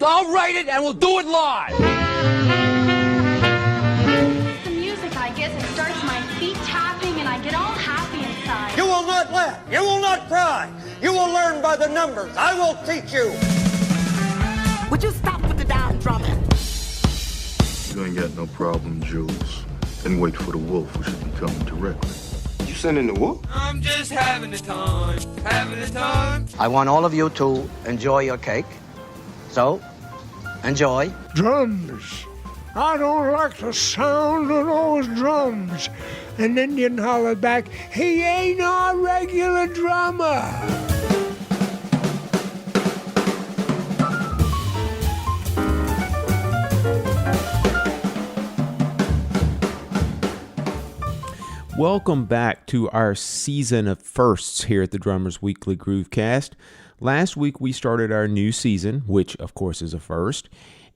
I'll write it and we'll do it live. The music, I guess, it starts my feet tapping and I get all happy inside. You will not laugh. You will not cry. You will learn by the numbers. I will teach you. Would you stop with the damn drumming? You ain't got no problem, Jules. Then wait for the wolf, who should be coming directly. You sending the wolf? I'm just having the time, having the time. I want all of you to enjoy your cake. So, enjoy. Drums. I don't like the sound of those drums. An Indian hollered back, he ain't our regular drummer. Welcome back to our season of firsts here at the Drummers Weekly Groovecast. Last week we started our new season, which of course is a first,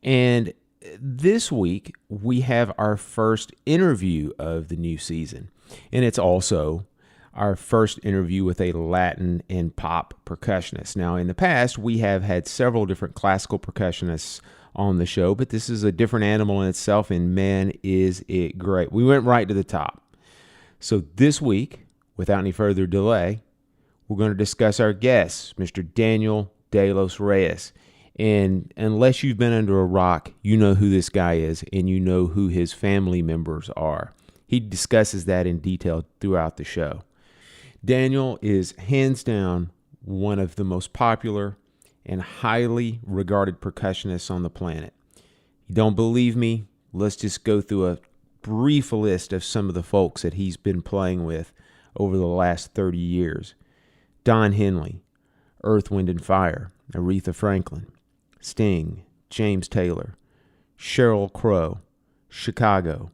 and this week we have our first interview of the new season, and it's also our first interview with a Latin and pop percussionist. Now, in the past, we have had several different classical percussionists on the show, but this is a different animal in itself, and man, is it great. We went right to the top. So this week, without any further delay, we're going to discuss our guest, Mr. Daniel De Los Reyes. And unless you've been under a rock, you know who this guy is, and you know who his family members are. He discusses that in detail throughout the show. Daniel is hands down one of the most popular and highly regarded percussionists on the planet. You don't believe me? Let's just go through a brief list of some of the folks that he's been playing with over the last 30 years. Don Henley, Earth, Wind & Fire, Aretha Franklin, Sting, James Taylor, Sheryl Crow, Chicago,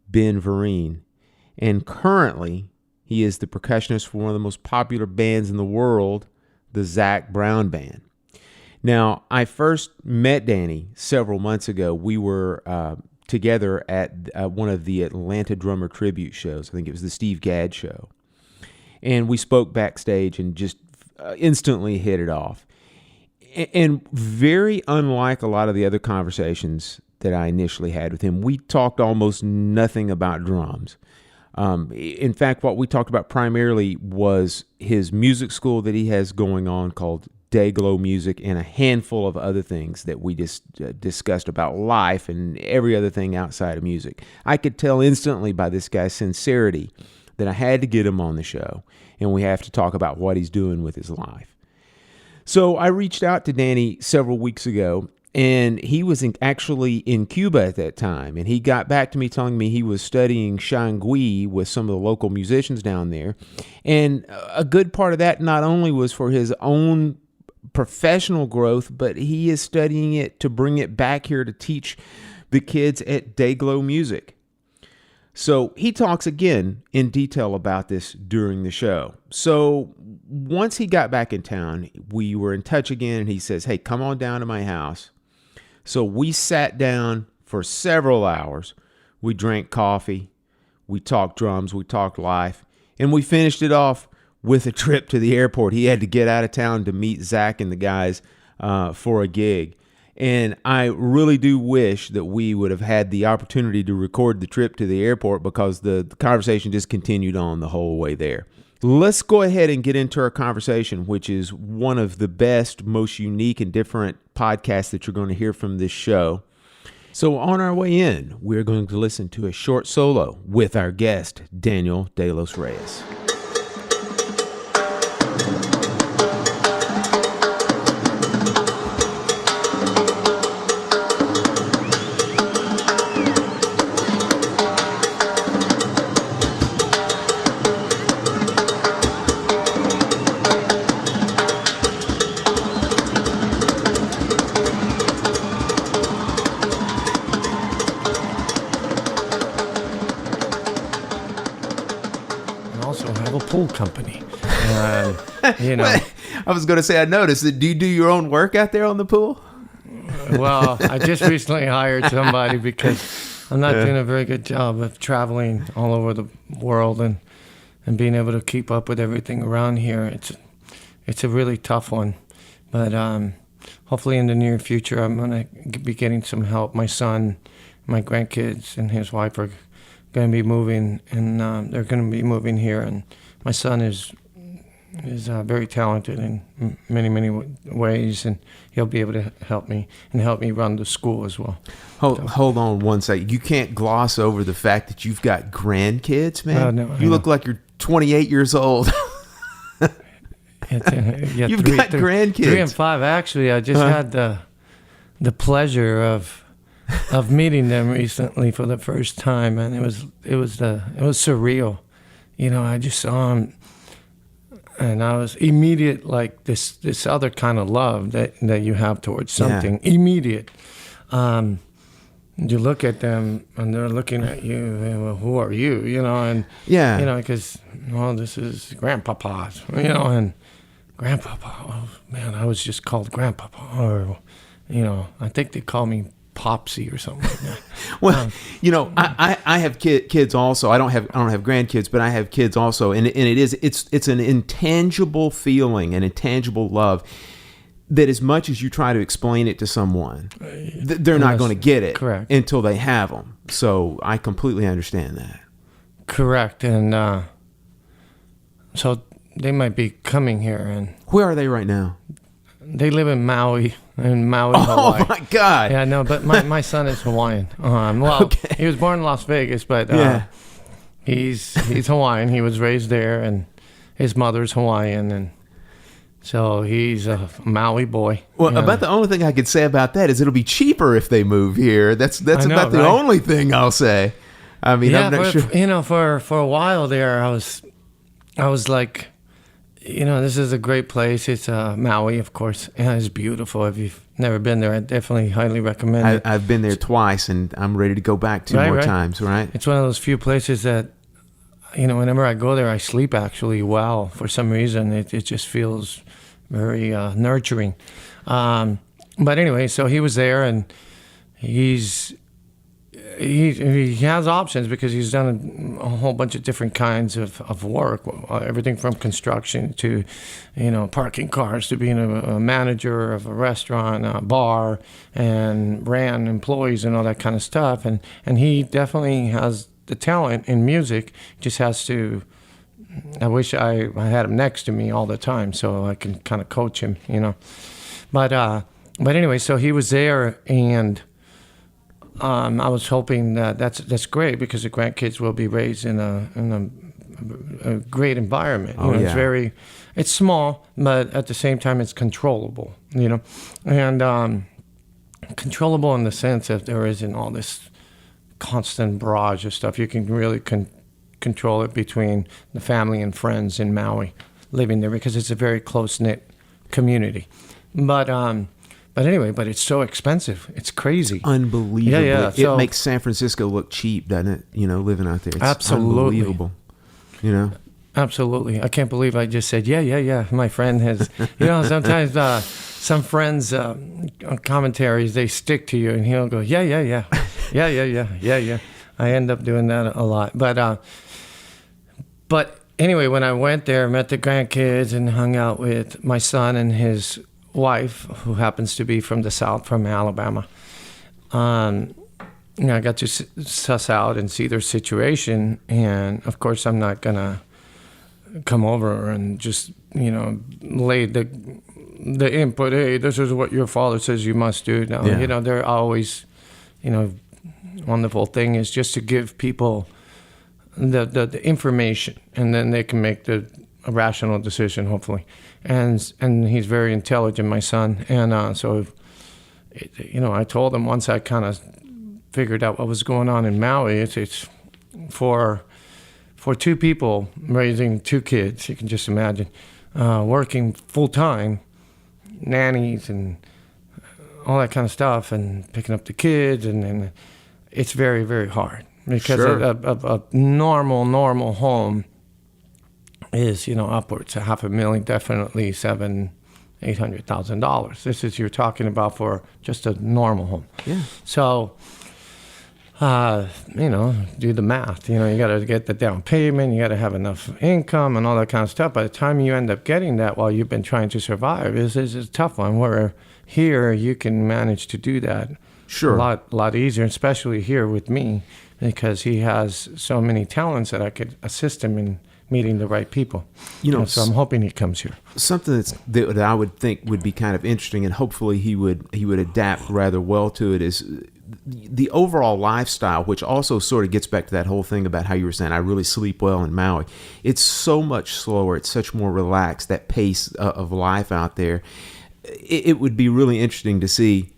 Ben Vereen, and currently he is the percussionist for one of the most popular bands in the world, the Zac Brown Band. Now, I first met Danny several months ago. We were together at one of the Atlanta drummer tribute shows. I think it was the Steve Gadd show. And we spoke backstage and just instantly hit it off. And very unlike a lot of the other conversations that I initially had with him, we talked almost nothing about drums. In fact, what we talked about primarily was his music school that he has going on called Dayglow Music, and a handful of other things that we just discussed about life and every other thing outside of music. I could tell instantly by this guy's sincerity that I had to get him on the show, and we have to talk about what he's doing with his life. So I reached out to Danny several weeks ago, and he was actually in Cuba at that time, and he got back to me telling me he was studying shangui with some of the local musicians down there, and a good part of that not only was for his own professional growth, but he is studying it to bring it back here to teach the kids at Dayglow Music. So he talks again in detail about this during the show. So once he got back in town, we were in touch again, and he says, hey, come on down to my house. So we sat down for several hours. We drank coffee, we talked drums, we talked life, and we finished it off with a trip to the airport. He had to get out of town to meet Zach and the guys for a gig. And I really do wish that we would have had the opportunity to record the trip to the airport, because the conversation just continued on the whole way there. Let's go ahead and get into our conversation, which is one of the best, most unique and different podcasts that you're going to hear from this show. So on our way in, we're going to listen to a short solo with our guest, Daniel De Los Reyes. Pool company. You know, I was going to say, I noticed that. Do you do your own work out there on the pool? Well, I just recently hired somebody because I'm not doing a very good job of traveling all over the world and being able to keep up with everything around here. It's a really tough one, but hopefully in the near future, I'm going to be getting some help. My son, my grandkids, and his wife are going to be moving, and they're going to be moving here. And my son is very talented in many ways, and he'll be able to help me run the school as well. Hold on one second. You can't gloss over the fact that you've got grandkids, man. No, you look like you're 28 years old. You've got grandkids. 3 and 5. Actually, I just had the pleasure of meeting them recently for the first time, and it was surreal. I just saw them. And I was immediate, like this other kind of love that you have towards something. Yeah. Immediate. You look at them, and they're looking at you. And, well, who are you? And because this is Grandpapa's. And Grandpapa. Oh man, I was just called Grandpapa, or I think they call me Popsy or something like that. Well, I have kids also. I don't have grandkids, but I have kids also, and it's an intangible feeling, an intangible love that as much as you try to explain it to someone, they're not going to get it until they have them. So I completely understand that. Correct, and so they might be coming here. And where are they right now? They live in Maui, Hawaii. Oh my God! Yeah, no, but my son is Hawaiian. Okay. He was born in Las Vegas, but he's Hawaiian. He was raised there, and his mother's Hawaiian, and so he's a Maui boy. Well, about the only thing I could say about that is it'll be cheaper if they move here. That's about the only thing I'll say. I mean, I'm not sure. For a while there, I was like, this is a great place. It's Maui, of course. Yeah, it's beautiful. If you've never been there, I definitely highly recommend it. I've been there twice, and I'm ready to go back two more times, right? It's one of those few places that, whenever I go there, I sleep actually well. For some reason, it just feels very nurturing. But anyway, so he was there, and he has options because he's done a whole bunch of different kinds of work, everything from construction to, parking cars to being a manager of a restaurant, a bar, and ran employees and all that kind of stuff. And he definitely has the talent in music, just has to, I wish I had him next to me all the time so I can kind of coach him, But anyway, so he was there, and I was hoping that's great because the grandkids will be raised in a great environment. It's small, but at the same time it's controllable. And controllable in the sense that there isn't all this constant barrage of stuff. You can really control it between the family and friends in Maui living there because it's a very close-knit community. But anyway, it's so expensive. It's crazy. Unbelievable. Yeah. It makes San Francisco look cheap, doesn't it? Living out there. It's absolutely unbelievable. Absolutely. I can't believe I just said, yeah. My friend has, sometimes some friends' commentaries, they stick to you, and he'll go, yeah. I end up doing that a lot. But anyway, when I went there, met the grandkids and hung out with my son and his wife, who happens to be from the South, from Alabama. I got to suss out and see their situation, and of course I'm not gonna come over and just lay the input. Hey, this is what your father says you must do. Now, they're always, wonderful thing is just to give people the information, and then they can make a rational decision, hopefully. And he's very intelligent, my son. And so, I told him once I kind of figured out what was going on in Maui, it's for two people raising two kids, you can just imagine, working full-time, nannies and all that kind of stuff, and picking up the kids, and it's very, very hard. Because a normal home is, upwards of $500,000, definitely $700,000-$800,000. This is, you're talking about for just a normal home. Yeah. So, do the math. You got to get the down payment. You got to have enough income and all that kind of stuff. By the time you end up getting that while you've been trying to survive, is a tough one. Where here you can manage to do that Sure. a lot easier, especially here with me, because he has so many talents that I could assist him in meeting the right people. So I'm hoping he comes here. Something that I would think would be kind of interesting, and hopefully he would adapt rather well to it, is the overall lifestyle, which also sort of gets back to that whole thing about how you were saying, I really sleep well in Maui. It's so much slower. It's such more relaxed, that pace of life out there. It would be really interesting to see,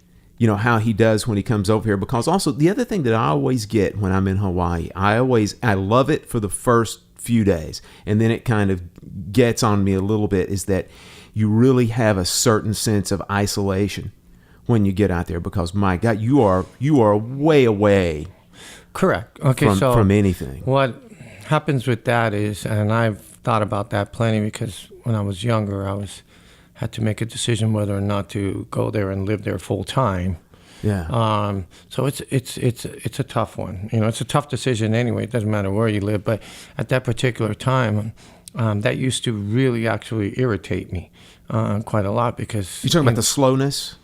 how he does when he comes over here. Because also the other thing that I always get when I'm in Hawaii, I love it for the first few days, and then it kind of gets on me a little bit, is that you really have a certain sense of isolation when you get out there, because my God, you are way away. Correct. Okay, from anything. What happens with that is, and I've thought about that plenty, because when I was younger, had to make a decision whether or not to go there and live there full time. Yeah. So it's a tough one. It's a tough decision anyway. It doesn't matter where you live, but at that particular time, that used to really actually irritate me quite a lot, because you're talking about the slowness.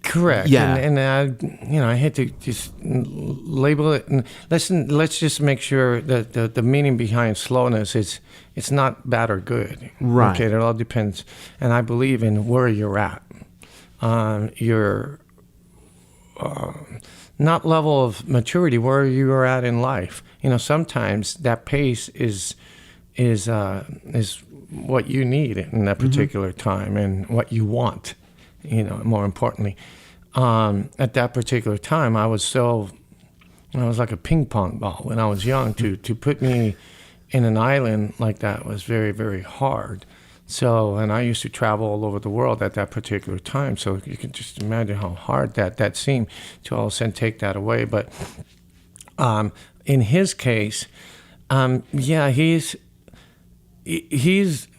Correct. Yeah. And I hate to just label it. And let's just make sure that the meaning behind slowness is, it's not bad or good. Right. Okay. It all depends. And I believe in where you're at. Your not level of maturity, where you are at in life. Sometimes that pace is what you need in that particular time, and what you want. More importantly, at that particular time, I was like a ping pong ball when I was young. To put me in an island like that was very, very hard. So, and I used to travel all over the world at that particular time. So you can just imagine how hard that seemed to all of a sudden take that away. But in his case, he's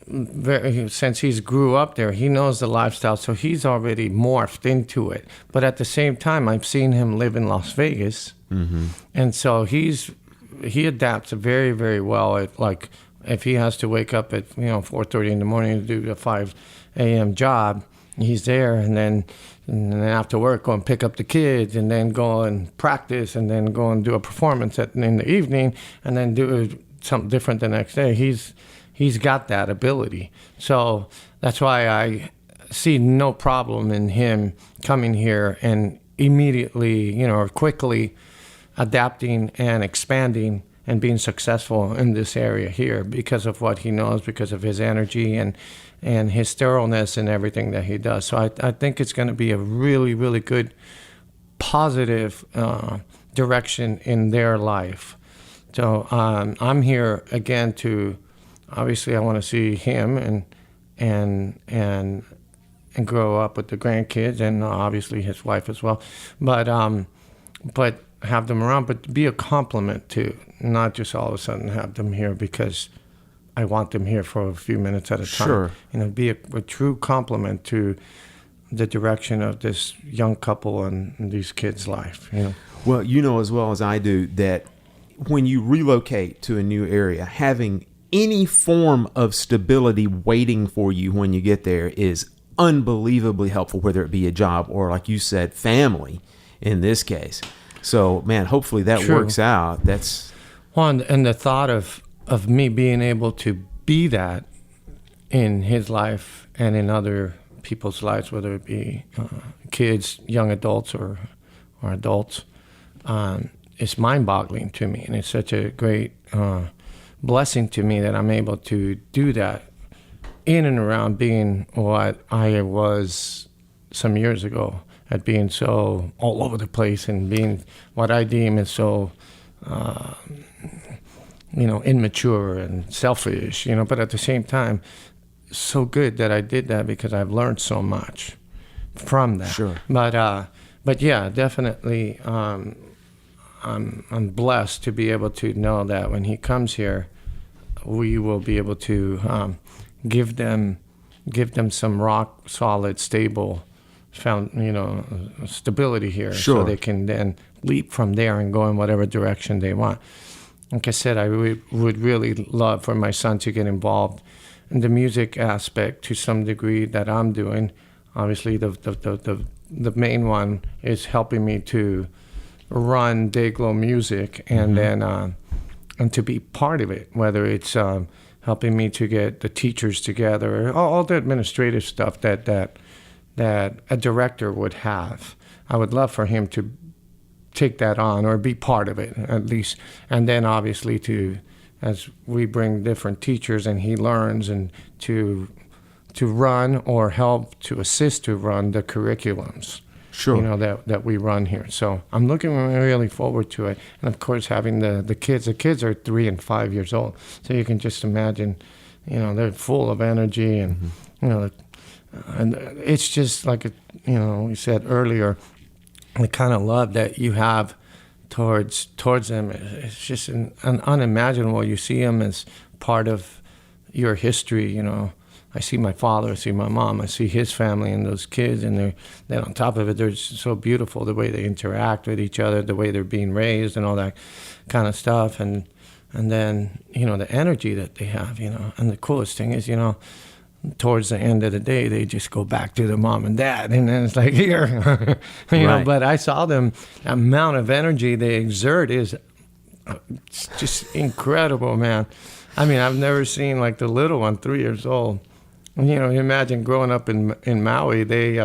very, since he's grew up there, he knows the lifestyle, so he's already morphed into it. But at the same time, I've seen him live in Las Vegas, and so he adapts very, very well. At, like, if he has to wake up at 4:30 in the morning to do a 5 a.m. job, he's there, and then after work go and pick up the kids, and then go and practice, and then go and do a performance in the evening, and then do something different the next day. He's got that ability. So that's why I see no problem in him coming here and immediately, or quickly adapting and expanding and being successful in this area here, because of what he knows, because of his energy and his thoroughness and everything that he does. So I think it's going to be a really, really good, positive direction in their life. So I'm here again to, obviously I want to see him and grow up with the grandkids, and obviously his wife as well. But have them around, but be a compliment to, not just all of a sudden have them here because I want them here for a few minutes at a time. Sure. Be a true compliment to the direction of this young couple and these kids' life. Well, as well as I do that when you relocate to a new area, having any form of stability waiting for you when you get there is unbelievably helpful, whether it be a job or, like you said, family in this case. So, man, hopefully that works out. That's one, and the thought of me being able to be that in his life and in other people's lives, whether it be kids, young adults, or adults, it's mind-boggling to me, and it's such a great blessing to me that I'm able to do that in and around being what I was some years ago, at being so all over the place and being what I deem is so, immature and selfish, but at the same time, so good that I did that because I've learned so much from that. Sure. But yeah, definitely, I'm blessed to be able to know that when he comes here, we will be able to give them some rock solid, stable, stability here, Sure. so they can then leap from there and go in whatever direction they want. Like I said, I would really love for my son to get involved in the music aspect to some degree that I'm doing. obviously the main one is helping me to run Dayglow Music, and then and to be part of it, whether it's helping me to get the teachers together, all the administrative stuff that a director would have. I would love for him to take that on or be part of it at least, and then obviously as we bring different teachers and he learns, and to run or help to assist to run the curriculums. Sure. That we run here. So I'm looking really forward to it. And of course, having the kids. The kids are 3 and 5 years old. So you can just imagine, they're full of energy, and, and it's just like, we said earlier, the kind of love that you have towards them. It's just an unimaginable. You see them as part of your history, I see my father, I see my mom, I see his family and those kids, and then on top of it, they're so beautiful, the way they interact with each other, the way they're being raised and all that kind of stuff, and then, the energy that they have, and the coolest thing is, towards the end of the day, they just go back to their mom and dad, and then it's like, here, but I saw them, the amount of energy they exert is just incredible, man. I mean, I've never seen like the little one, 3 years old. Imagine growing up in Maui. They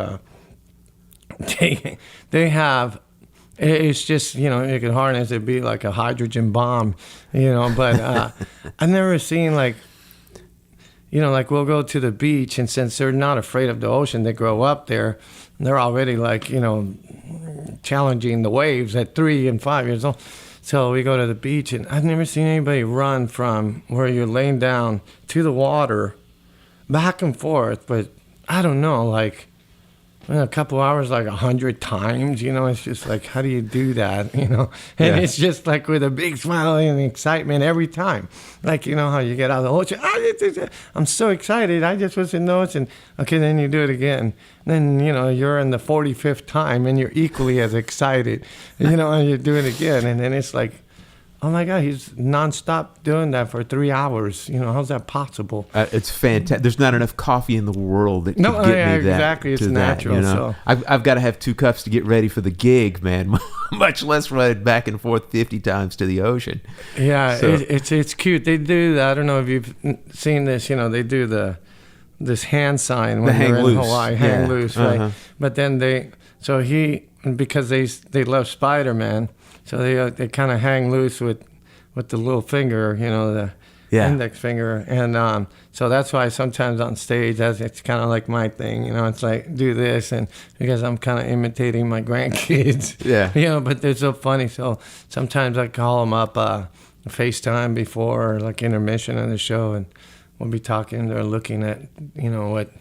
have. It's just you can harness it, be like a hydrogen bomb, But I've never seen like we'll go to the beach, and since they're not afraid of the ocean, they grow up there. And they're already like challenging the waves at 3 and 5 years old. So we go to the beach, and I've never seen anybody run from where you're laying down to the water, back and forth, but I don't know, like a couple hours, like 100 times, it's just like, how do you do that, and it's just like with a big smile and excitement every time, like, how you get out of the ocean, I'm so excited, I just wasn't noticing, okay, then you do it again, then, you're in the 45th time, and you're equally as excited, and you do it again, and then it's like, oh my God, he's nonstop doing that for 3 hours. How's that possible? It's fantastic. There's not enough coffee in the world that could get me that. Exactly. It's natural. So I've got to have 2 cups to get ready for the gig, man. Much less run back and forth 50 times to the ocean. Yeah, so. It's cute. They do that. I don't know if you've seen this. They do this hand sign when they're in Hawaii, hang loose, right? But then because they love Spider-Man. So they kind of hang loose with the little finger, the index finger. And so that's why sometimes on stage, it's kind of like my thing, it's like, do this. And because I'm kind of imitating my grandkids, but they're so funny. So sometimes I call them up FaceTime before, or like intermission of the show, and we'll be talking. They're looking at, what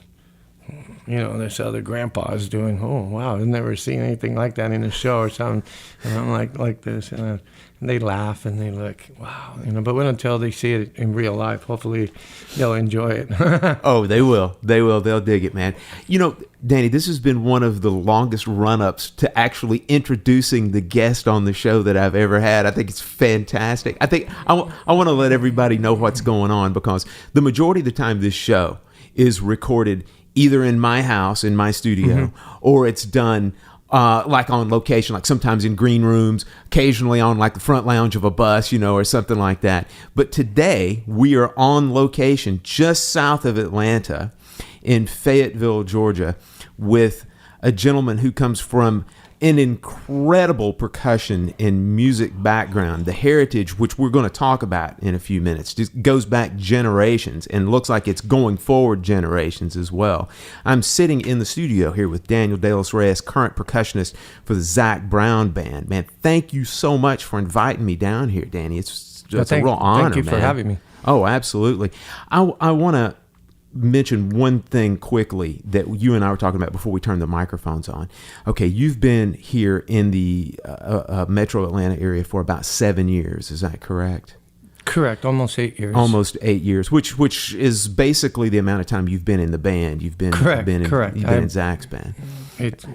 this other grandpa is doing. Oh, wow, I've never seen anything like that in a show or something. And I'm like this, and they laugh and they look, wow, but wait until they see it in real life. Hopefully they'll enjoy it. Oh, they will. They'll dig it, man. Danny, this has been one of the longest run-ups to actually introducing the guest on the show that I've ever had. I think it's fantastic. I think I want to let everybody know what's going on, because the majority of the time this show is recorded either in my house, in my studio, or it's done like on location, like sometimes in green rooms, occasionally on like the front lounge of a bus, or something like that. But today we are on location just south of Atlanta in Fayetteville, Georgia, with a gentleman who comes from an incredible percussion and music background. The heritage, which we're going to talk about in a few minutes, just goes back generations and looks like it's going forward generations as well. I'm sitting in the studio here with Daniel De Los Reyes, current percussionist for the Zac Brown Band. Man, thank you so much for inviting me down here, Danny. It's a real honor, Thank you man. for having me. Oh, absolutely. I want to mention one thing quickly that you and I were talking about before we turned the microphones on. Okay, you've been here in the metro Atlanta area for about 7 years. Is that correct? Correct. Almost 8 years. Almost 8 years, which is basically the amount of time you've been in the band. You've been correct. You've been in Zac's band.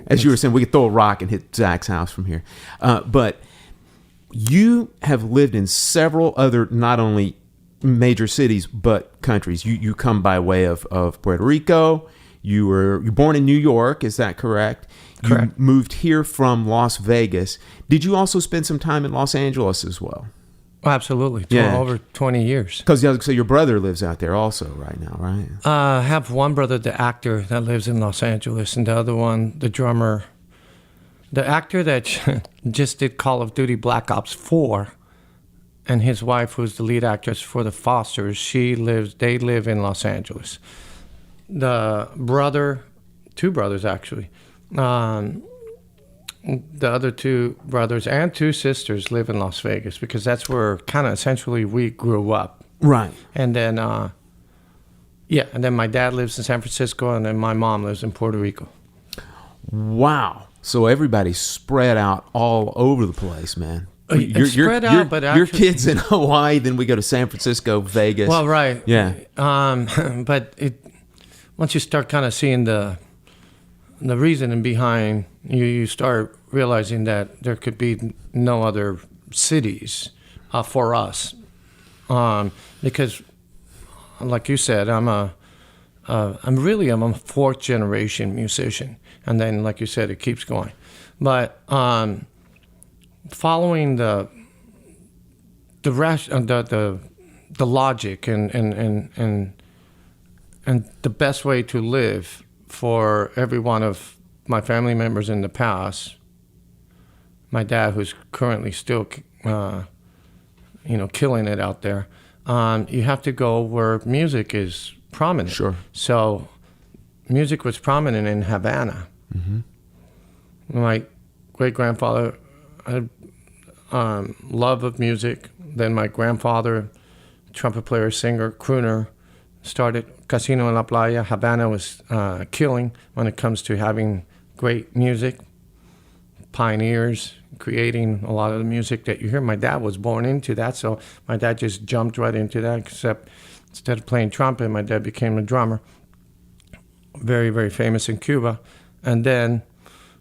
As you were saying, we could throw a rock and hit Zac's house from here. But you have lived in several other, not only major cities but countries. You come by way of Puerto Rico. You were born in New York, is that correct? Correct. You moved here from Las Vegas. Did you also spend some time in Los Angeles as well? Absolutely. Over 20 years. Because so your brother lives out there also right now, right? I have one brother, the actor, that lives in Los Angeles, and the other one, the drummer. The actor that just did Call of Duty Black Ops 4, and his wife, who's the lead actress for The Fosters, they live in Los Angeles. The brother, two brothers actually, the other two brothers and two sisters live in Las Vegas because that's where kind of essentially we grew up. Right. And then, and then my dad lives in San Francisco, and then my mom lives in Puerto Rico. Wow. So everybody's spread out all over the place, man. It's spread out, but your kids in Hawaii, then we go to San Francisco, Vegas. Well, right. Yeah. But once you start kind of seeing the reasoning behind, you start realizing that there could be no other cities for us, because, like you said, I'm a fourth generation musician, and then like you said, it keeps going, but following the rest, the logic and the best way to live for every one of my family members in the past. My dad, who's currently still, killing it out there. You have to go where music is prominent. Sure. So, music was prominent in Havana. Mm-hmm. My great-grandfather had love of music. Then my grandfather, trumpet player, singer, crooner, started Casino en la Playa. Havana was killing when it comes to having great music. Pioneers, creating a lot of the music that you hear. My dad was born into that, so my dad just jumped right into that, except instead of playing trumpet, my dad became a drummer. Very, very famous in Cuba. And then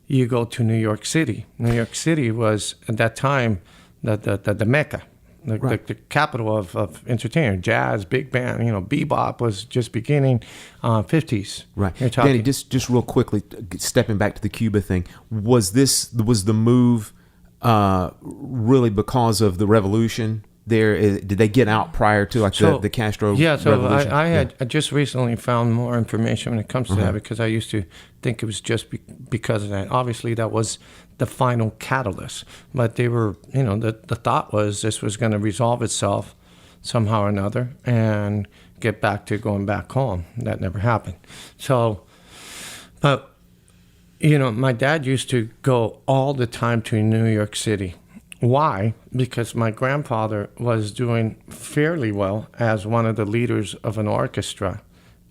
you go to New York City. New York City was, at that time, the Mecca, the capital of entertainment, jazz, big band, bebop was just beginning, 50s. Right. Danny, just real quickly, stepping back to the Cuba thing, was the move really because of the revolution there? Did they get out prior to the Castro revolution? I had just recently found more information when it comes to that, because I used to think it was just because of that. Obviously, that was the final catalyst, but they were, the thought was this was going to resolve itself somehow or another and get back to going back home. That never happened. So, but, my dad used to go all the time to New York City. Why? Because my grandfather was doing fairly well as one of the leaders of an orchestra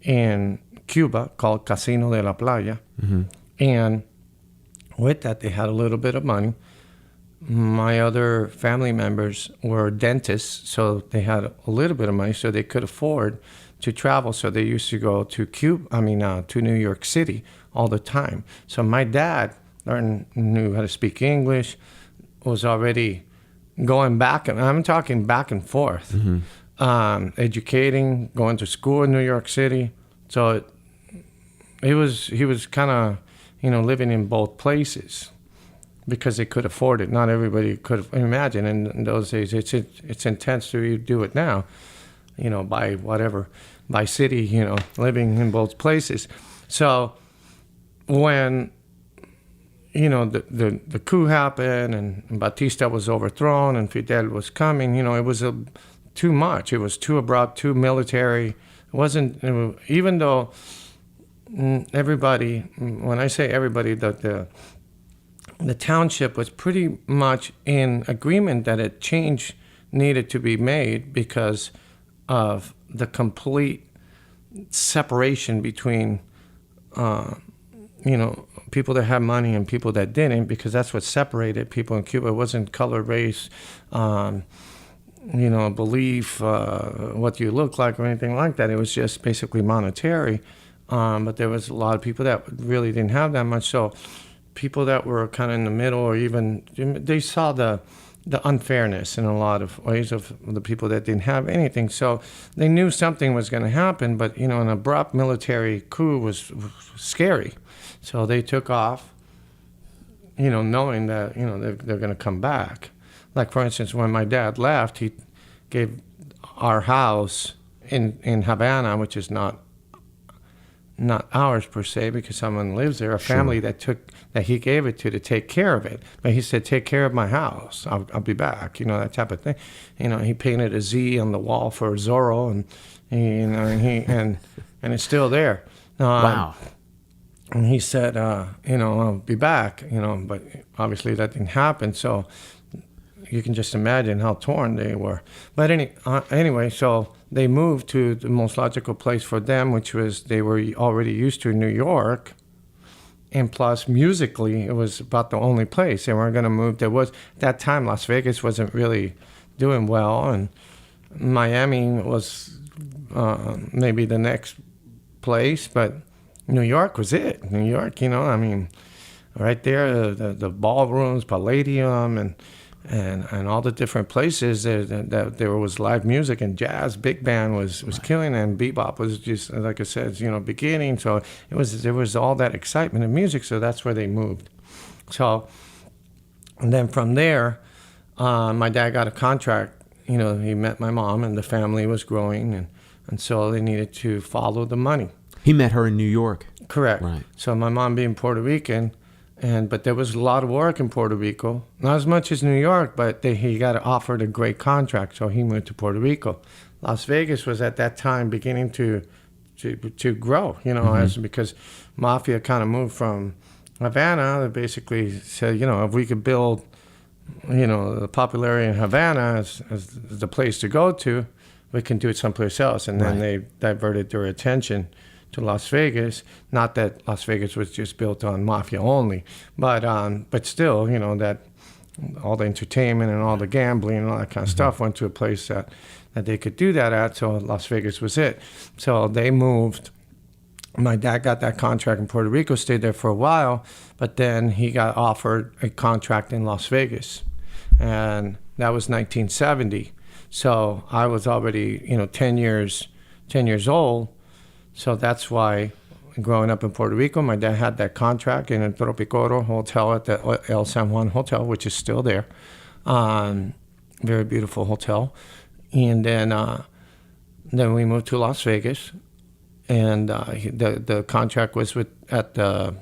in Cuba called Casino de la Playa. Mm-hmm. And with that, they had a little bit of money. My other family members were dentists, so they had a little bit of money, so they could afford to travel. So they used to go to to New York City all the time. So my dad knew how to speak English, was already going back, and I'm talking back and forth, educating, going to school in New York City. So he was kind of, living in both places because they could afford it. Not everybody could imagine. And in those days, it's intense to do it now, by city, living in both places. So when the coup happened and Batista was overthrown and Fidel was coming, it was too much. It was too abrupt, too military. It wasn't, even though everybody, when I say everybody, the township was pretty much in agreement that a change needed to be made because of the complete separation between, people that had money and people that didn't, because that's what separated people in Cuba. It wasn't color, race, belief, what you look like or anything like that. It was just basically monetary. But there was a lot of people that really didn't have that much. So people that were kind of in the middle, or even, they saw the the unfairness in a lot of ways of the people that didn't have anything. So they knew something was going to happen, but, you know, an abrupt military coup was scary. So they took off, you know, knowing that, you know, they're going to come back. Like, for instance, when my dad left, he gave our house in Havana, which is not ours per se, because someone lives there, a family that he gave it to take care of it. But he said, take care of my house. I'll be back, you know, that type of thing. You know, he painted a Z on the wall for Zorro, and and it's still there. Wow. And he said, you know, I'll be back, you know, but obviously that didn't happen. So you can just imagine how torn they were. But anyway, so they moved to the most logical place for them, which was they were already used to New York. And plus, musically, it was about the only place. They weren't going to move. There was, at that time, Las Vegas wasn't really doing well. And Miami was maybe the next place. But New York was it. New York, you know, I mean, right there, the ballrooms, Palladium, and all the different places that there was live music and jazz. Big band was killing, and bebop was just, like I said, you know, beginning. So there was all that excitement in music. So that's where they moved. So, and then from there, my dad got a contract. You know, he met my mom, and the family was growing, and so they needed to follow the money. He met her in New York. Correct. Right. So my mom being Puerto Rican, but there was a lot of work in Puerto Rico. Not as much as New York, but he got offered a great contract, so he moved to Puerto Rico. Las Vegas was at that time beginning to grow, you know, because Mafia kind of moved from Havana. They basically said, you know, if we could build, you know, the popularity in Havana as the place to go to, we can do it someplace else. And then they diverted their attention to Las Vegas. Not that Las Vegas was just built on Mafia only, but still, you know, that all the entertainment and all the gambling and all that kind of stuff went to a place that they could do that at. So Las Vegas was it. So they moved. My dad got that contract in Puerto Rico, stayed there for a while, but then he got offered a contract in Las Vegas, and that was 1970. So I was already, you know, 10 years old. So that's why, growing up in Puerto Rico, my dad had that contract in a Tropicoro hotel at the El San Juan Hotel, which is still there. Very beautiful hotel. And then we moved to Las Vegas, and the contract was at the,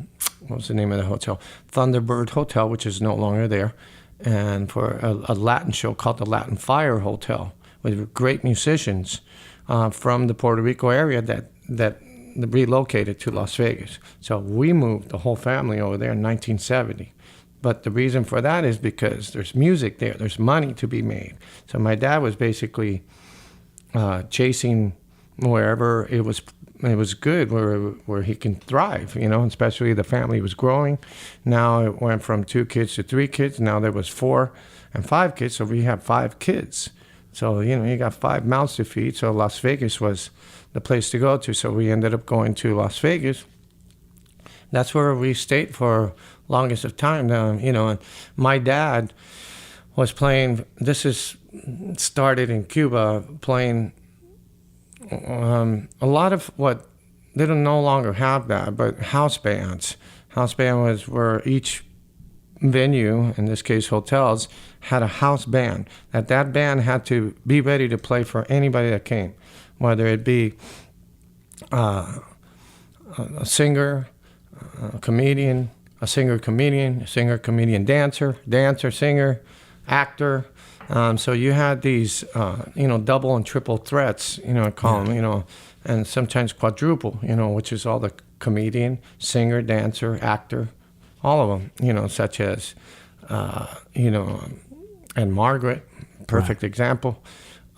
what was the name of the hotel? Thunderbird Hotel, which is no longer there, and for a Latin show called the Latin Fire Hotel with great musicians from the Puerto Rico area that relocated to Las Vegas. So we moved the whole family over there in 1970. But the reason for that is because there's music there, there's money to be made. So my dad was basically chasing wherever it was good, where he can thrive, you know, especially the family was growing. Now it went from 2 kids to 3 kids. Now there was 4 and 5 kids, so we have 5 kids. So, you know, you got 5 mouths to feed, so Las Vegas was the place to go to. So we ended up going to Las Vegas. That's where we stayed for longest of time. You know, and my dad was playing, started in Cuba, playing a lot of what, they don't no longer have that, but house bands. House band was where each venue, in this case hotels, had a house band. That band had to be ready to play for anybody that came, whether it be a singer, a comedian, dancer, singer, actor. So you had these, you know, double and triple threats, you know, I call them, you know, and sometimes quadruple, you know, which is all the comedian, singer, dancer, actor, all of them, you know, such as, you know, and Margaret, perfect example.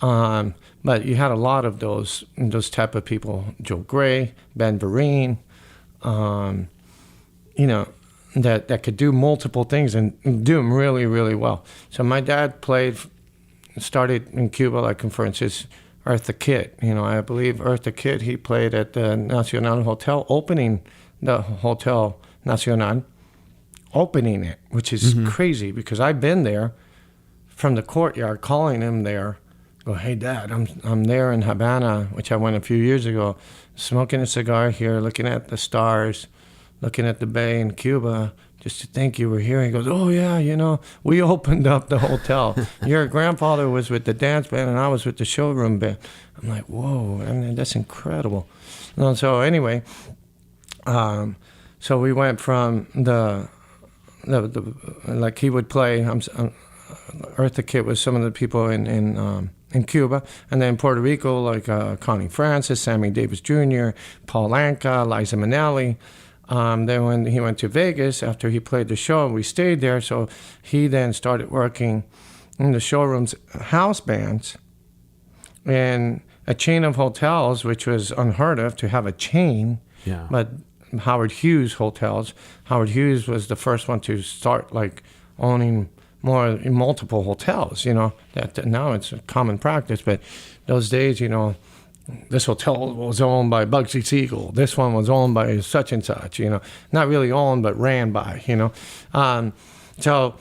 But you had a lot of those type of people, Joe Gray, Ben Vereen, you know, that could do multiple things and do them really, really well. So my dad started in Cuba, like, for instance, Eartha Kitt. You know, I believe Eartha Kitt, he played at the Nacional Hotel, opening the Hotel Nacional, opening it, which is crazy because I've been there from the courtyard calling him there. Go, hey, Dad, I'm there in Havana, which I went a few years ago, smoking a cigar here, looking at the stars, looking at the bay in Cuba, just to think you were here. He goes, oh, yeah, you know, we opened up the hotel. Your grandfather was with the dance band, and I was with the showroom band. I'm like, whoa, I mean, that's incredible. And so anyway, so we went from the like he would play, Eartha Kitt was some of the people in Cuba, and then Puerto Rico, like Connie Francis, Sammy Davis Jr., Paul Anka, Liza Minnelli. Then when he went to Vegas, after he played the show, we stayed there, so he then started working in the showroom's house bands and a chain of hotels, which was unheard of to have a chain, but Howard Hughes hotels. Howard Hughes was the first one to start like owning multiple hotels, you know, that now it's a common practice, but those days, you know, this hotel was owned by Bugsy Siegel. This one was owned by such and such, you know, not really owned, but ran by, you know. So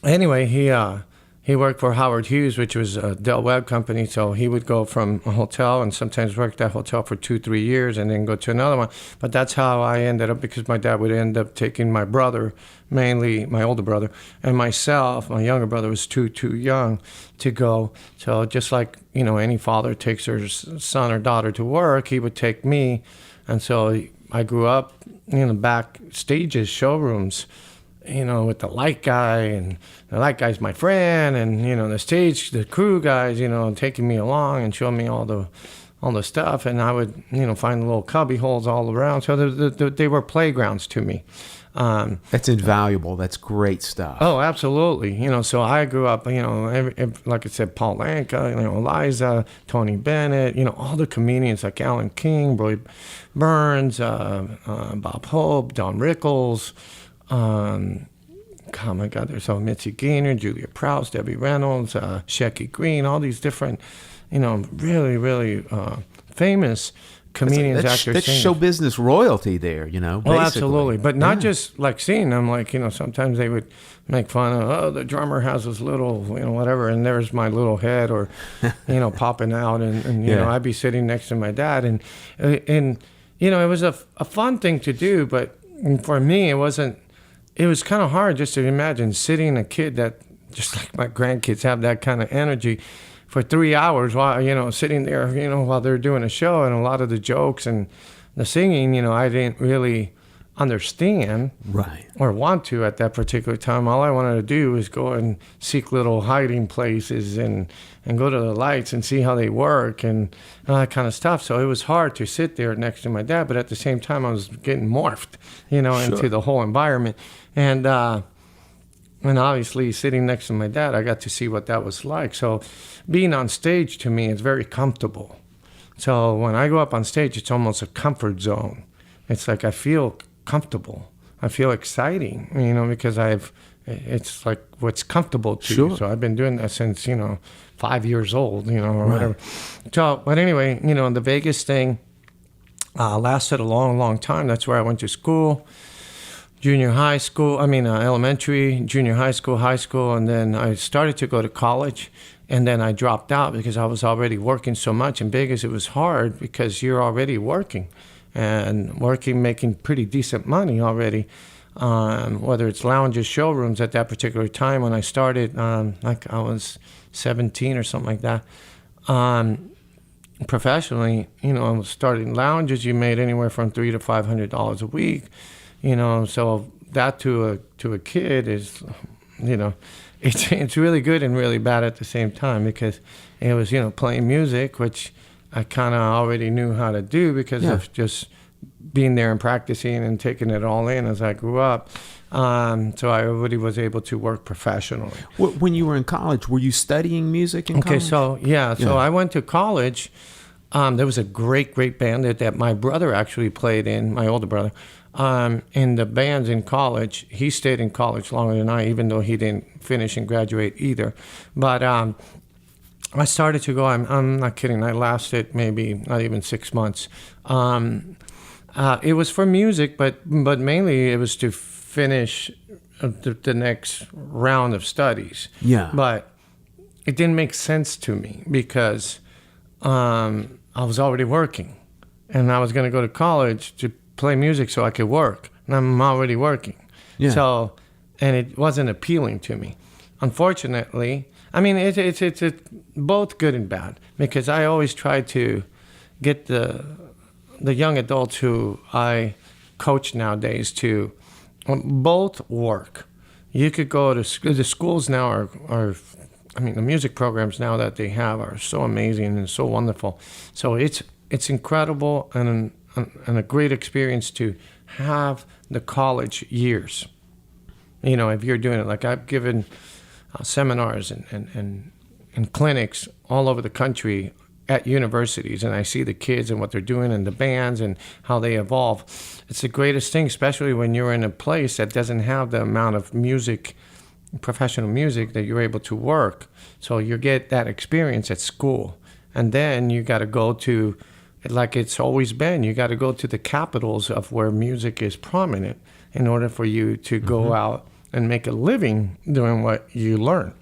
anyway, he worked for Howard Hughes, which was a Del Webb company. So he would go from a hotel and sometimes work that hotel for 2-3 years and then go to another one. But that's how I ended up, because my dad would end up taking my brother, mainly my older brother, and myself. My younger brother was too young to go. So just like, you know, any father takes their son or daughter to work, he would take me. And so I grew up in the back stages, showrooms, you know, with the light guy, and the light guy's my friend, and, you know, the crew guys, you know, taking me along and showing me all the stuff, and I would, you know, find the little cubby holes all around. So they were playgrounds to me. That's invaluable. That's great stuff. Oh, absolutely. You know, so I grew up, you know, like I said, Paul Anka, you know, Liza, Tony Bennett, you know, all the comedians like Alan King, Roy Burns, Bob Hope, Don Rickles. Oh my God, there's Mitzi Gaynor, Julia Prowse, Debbie Reynolds, Shecky Green, all these different, you know, really, really famous comedians, actors, that's singers. show business royalty there, you know. Basically. Oh, absolutely. But not just like seeing them, like, you know, sometimes they would make fun of, oh, the drummer has his little, you know, whatever, and there's my little head, or, you know, popping out, and you know, I'd be sitting next to my dad, and you know, it was a fun thing to do, but for me, it was kind of hard just to imagine sitting a kid that, just like my grandkids have that kind of energy, for 3 hours while, you know, sitting there, you know, while they're doing a show, and a lot of the jokes and the singing, you know, I didn't really understand or want to at that particular time. All I wanted to do was go and seek little hiding places and go to the lights and see how they work and all that kind of stuff. So it was hard to sit there next to my dad, but at the same time I was getting morphed, you know, into the whole environment. And obviously sitting next to my dad, I got to see what that was like. So being on stage to me is very comfortable. So when I go up on stage, it's almost a comfort zone. It's like I feel comfortable. I feel exciting, you know, because it's like what's comfortable to you. So I've been doing that since, you know, 5 years old, you know, or whatever. So, but anyway, you know, the Vegas thing lasted a long, long time. That's where I went to school, elementary, junior high school, and then I started to go to college. And then I dropped out because I was already working so much in Vegas. It was hard because you're already working, making pretty decent money already, whether it's lounges, showrooms. At that particular time when I started, like I was 17 or something like that, professionally, you know, I was starting lounges. You made anywhere from $300 to $500 a week, you know, so that to a kid is, you know, it's really good and really bad at the same time, because it was, you know, playing music, which I kind of already knew how to do because of just being there and practicing and taking it all in as I grew up. So I already was able to work professionally. When you were in college, were you studying music in college? Okay, so I went to college. There was a great band that my brother actually played in, my older brother. In the bands in college, he stayed in college longer than I, even though he didn't finish and graduate either. But I started to go, I'm not kidding, I lasted maybe not even 6 months. It was for music, but mainly it was to finish the next round of studies. Yeah. But it didn't make sense to me because I was already working, and I was going to go to college to play music so I could work, and I'm already working. Yeah. So, and it wasn't appealing to me. Unfortunately, I mean, it's both good and bad, because I always try to get the young adults who I coach nowadays to both work. You could go to the schools now are I mean, the music programs now that they have are so amazing and so wonderful. So it's incredible and a great experience to have the college years. You know, if you're doing it, like I've given seminars and clinics all over the country at universities, and I see the kids and what they're doing and the bands and how they evolve. It's the greatest thing, especially when you're in a place that doesn't have the amount of music, professional music, that you're able to work. So you get that experience at school. And then you got to go to, like it's always been, you got to go to the capitals of where music is prominent in order for you to go out and make a living doing what you learn.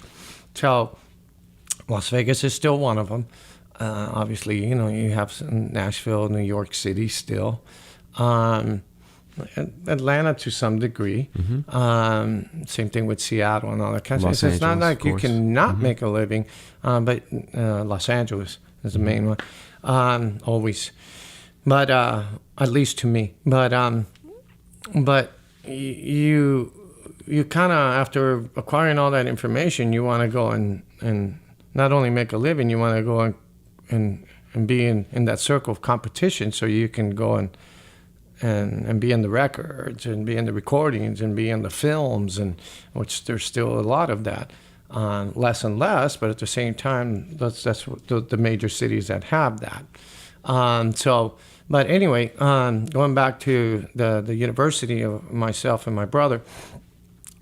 So Las Vegas is still one of them. Obviously, you know, you have Nashville, New York City still. Atlanta to some degree. Same thing with Seattle and all that kind of stuff. It's not like you cannot make a living, but Los Angeles is the main one, always. But at least to me. But you kind of, after acquiring all that information, you want to go and not only make a living, you want to go and be in that circle of competition, so you can go and be in the records and be in the recordings and be in the films, and which there's still a lot of that, less and less, but at the same time, that's the major cities that have that. But anyway, going back to the university of myself and my brother,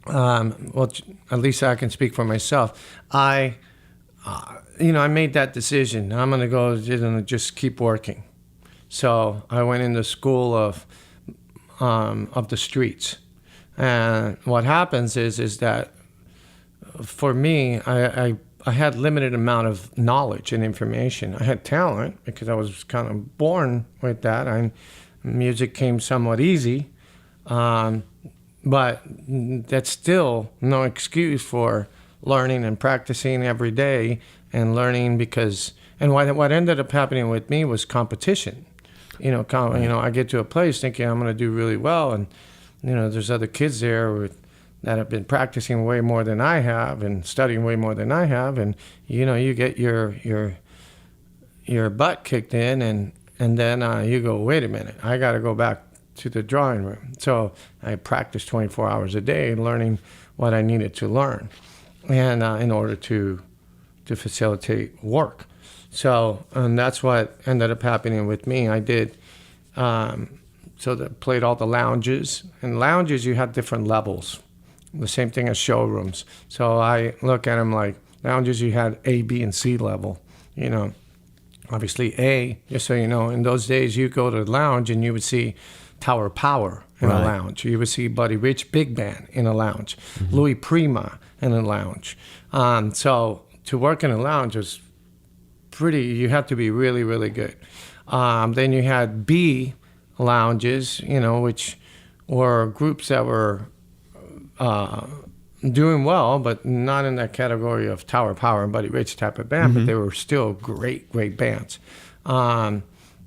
well, at least I can speak for myself. I made that decision. I'm going to go and just keep working. So I went into school of the streets. And what happens is that for me, I had limited amount of knowledge and information. I had talent because I was kind of born with that. Music came somewhat easy, but that's still no excuse for learning and practicing every day and learning, because what ended up happening with me was competition. I get to a place thinking I'm going to do really well, and there's other kids there that have been practicing way more than I have and studying way more than I have, and you get your butt kicked in, and then you go, wait a minute, I got to go back to the drawing room. So I practiced 24 hours a day learning what I needed to learn, and in order to facilitate work. So, and that's what ended up happening with me. I did, played all the lounges. And lounges, you had different levels. The same thing as showrooms. So I look at them like lounges, you had A, B, and C level. Obviously A, just so you know, in those days you go to the lounge and you would see Tower Power in a lounge. You would see Buddy Rich Big Band in a lounge. Louis Prima in a lounge. So to work in a lounge was you had to be really, really good. Then you had B lounges, which were groups that were doing well, but not in that category of Tower Power and Buddy Rich type of band, but they were still great, great bands. And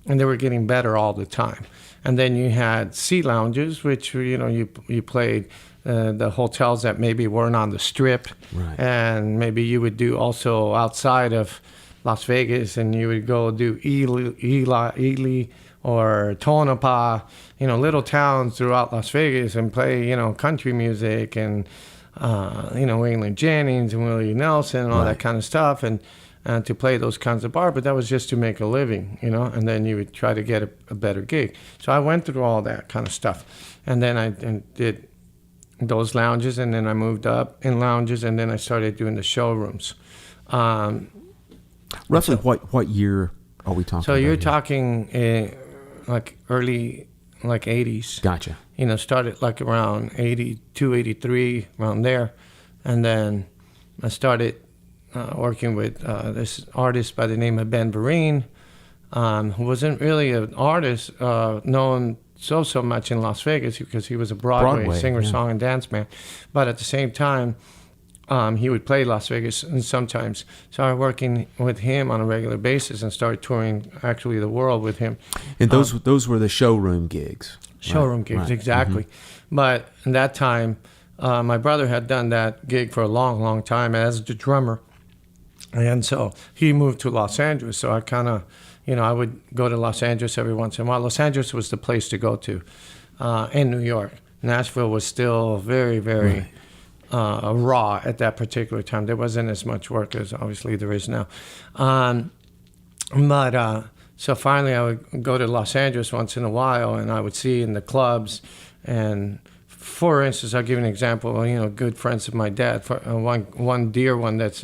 they were getting better all the time. And then you had C lounges, which, you played the hotels that maybe weren't on the Strip. Right. And maybe you would do also outside of Las Vegas, and you would go do Ely or Tonopah, little towns throughout Las Vegas, and play, country music and, Waylon Jennings and Willie Nelson and all that kind of stuff, and to play those kinds of bars. But that was just to make a living, and then you would try to get a better gig. So I went through all that kind of stuff, and then I did those lounges, and then I moved up in lounges, and then I started doing the showrooms. Roughly, what year are we talking about? So you're talking like early, like 80s. Gotcha. started like around 82, 83, around there. And then I started working with this artist by the name of Ben Vereen, who wasn't really an artist known so much in Las Vegas because he was a Broadway singer, song, and dance man. But at the same time, he would play Las Vegas and sometimes. So I was working with him on a regular basis and started touring actually the world with him. And those were the showroom gigs. Showroom gigs, exactly. Mm-hmm. But in that time, my brother had done that gig for a long time as the drummer. And so he moved to Los Angeles. So I kind of, I would go to Los Angeles every once in a while. Los Angeles was the place to go to in New York. Nashville was still very, very raw at that particular time. There wasn't as much work as obviously there is now. So finally I would go to Los Angeles once in a while, and I would see in the clubs. And for instance, I'll give you an example. Good friends of my dad. One dear one that's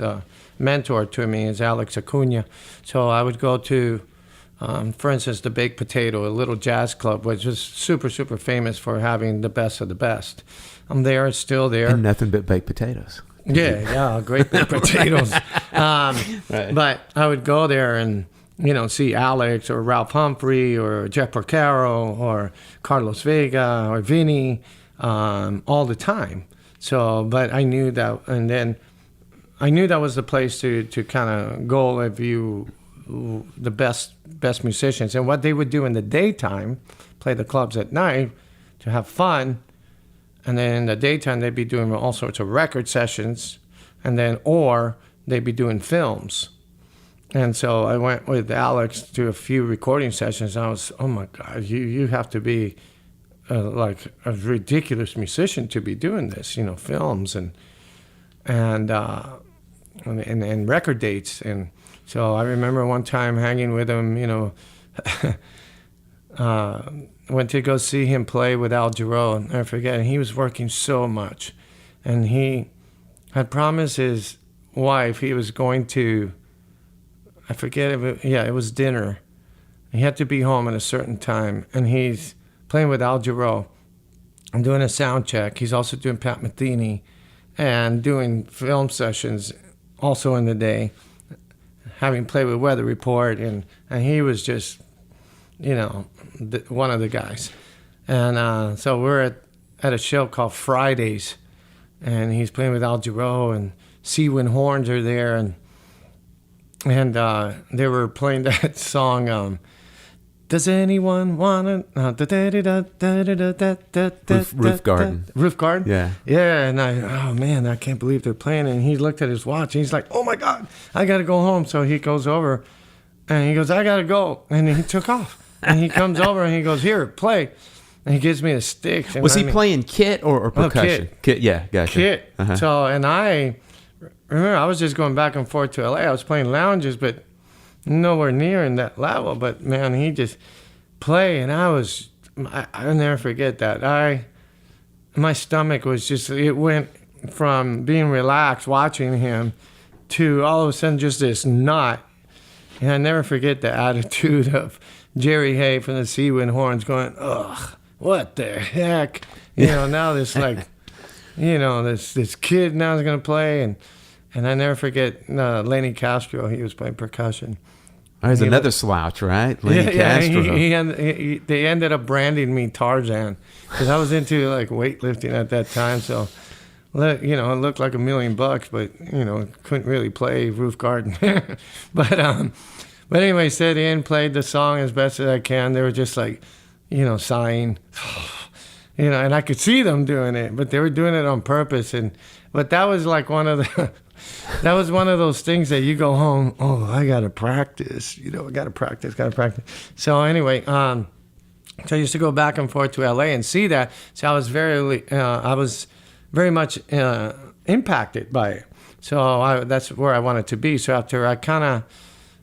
mentor to me is Alex Acuna. So I would go to, for instance, the Baked Potato, a little jazz club, which was super, super famous for having the best of the best. I'm there, it's still there. And nothing but baked potatoes. Yeah, great baked potatoes. Right. But I would go there and, see Alex or Ralph Humphrey or Jeff Porcaro or Carlos Vega or Vinny all the time. So, but I knew that, and then I knew that was the place to kind of go if you the best musicians. And what they would do in the daytime, play the clubs at night to have fun, and then in the daytime they'd be doing all sorts of record sessions, and then or they'd be doing films. And so I went with Alex to a few recording sessions, and I was, oh my God, you have to be like a ridiculous musician to be doing this, films and record dates. And so I remember one time hanging with him, went to go see him play with Al Jarreau, and I forget, and he was working so much. And he had promised his wife he was going to, I forget, it was dinner. He had to be home at a certain time, and he's playing with Al Jarreau and doing a sound check. He's also doing Pat Metheny and doing film sessions also in the day, having played with Weather Report, and he was just, one of the guys. And so we're at a show called Fridays, and he's playing with Al Jarreau, and Sea Wind Horns are there, and they were playing that song, Does Anyone Want to... Roof Garden. Roof Garden? Yeah. Yeah, and I can't believe they're playing. And he looked at his watch, and he's like, oh my God, I got to go home. So he goes over, and he goes, I got to go. And he took off. And he comes over, and he goes, here, play. And he gives me a stick. Was he playing kit or percussion? Kit, yeah, gotcha. Kit. Uh-huh. So, and I remember I was just going back and forth to LA. I was playing lounges, but nowhere near in that level. But man, he just play, and I'll never forget that. My stomach was just, it went from being relaxed watching him to all of a sudden just this knot. And I never forget the attitude of Jerry Hay from the Sea Wind Horns going, ugh, what the heck? Now this this kid now is going to play. And I never forget Lenny Castro. He was playing percussion. There's another slouch, right? Lenny Castro. They ended up branding me Tarzan because I was into weightlifting at that time. So, it looked like $1 million, but couldn't really play Roof Garden. But anyway, sat in, played the song as best as I can. They were just sighing, and I could see them doing it, but they were doing it on purpose. But that was one of the. That was one of those things that you go home, oh, I got to practice. I got to practice. So anyway, so I used to go back and forth to LA and see that. So I was very much impacted by it. So that's where I wanted to be. So after I kind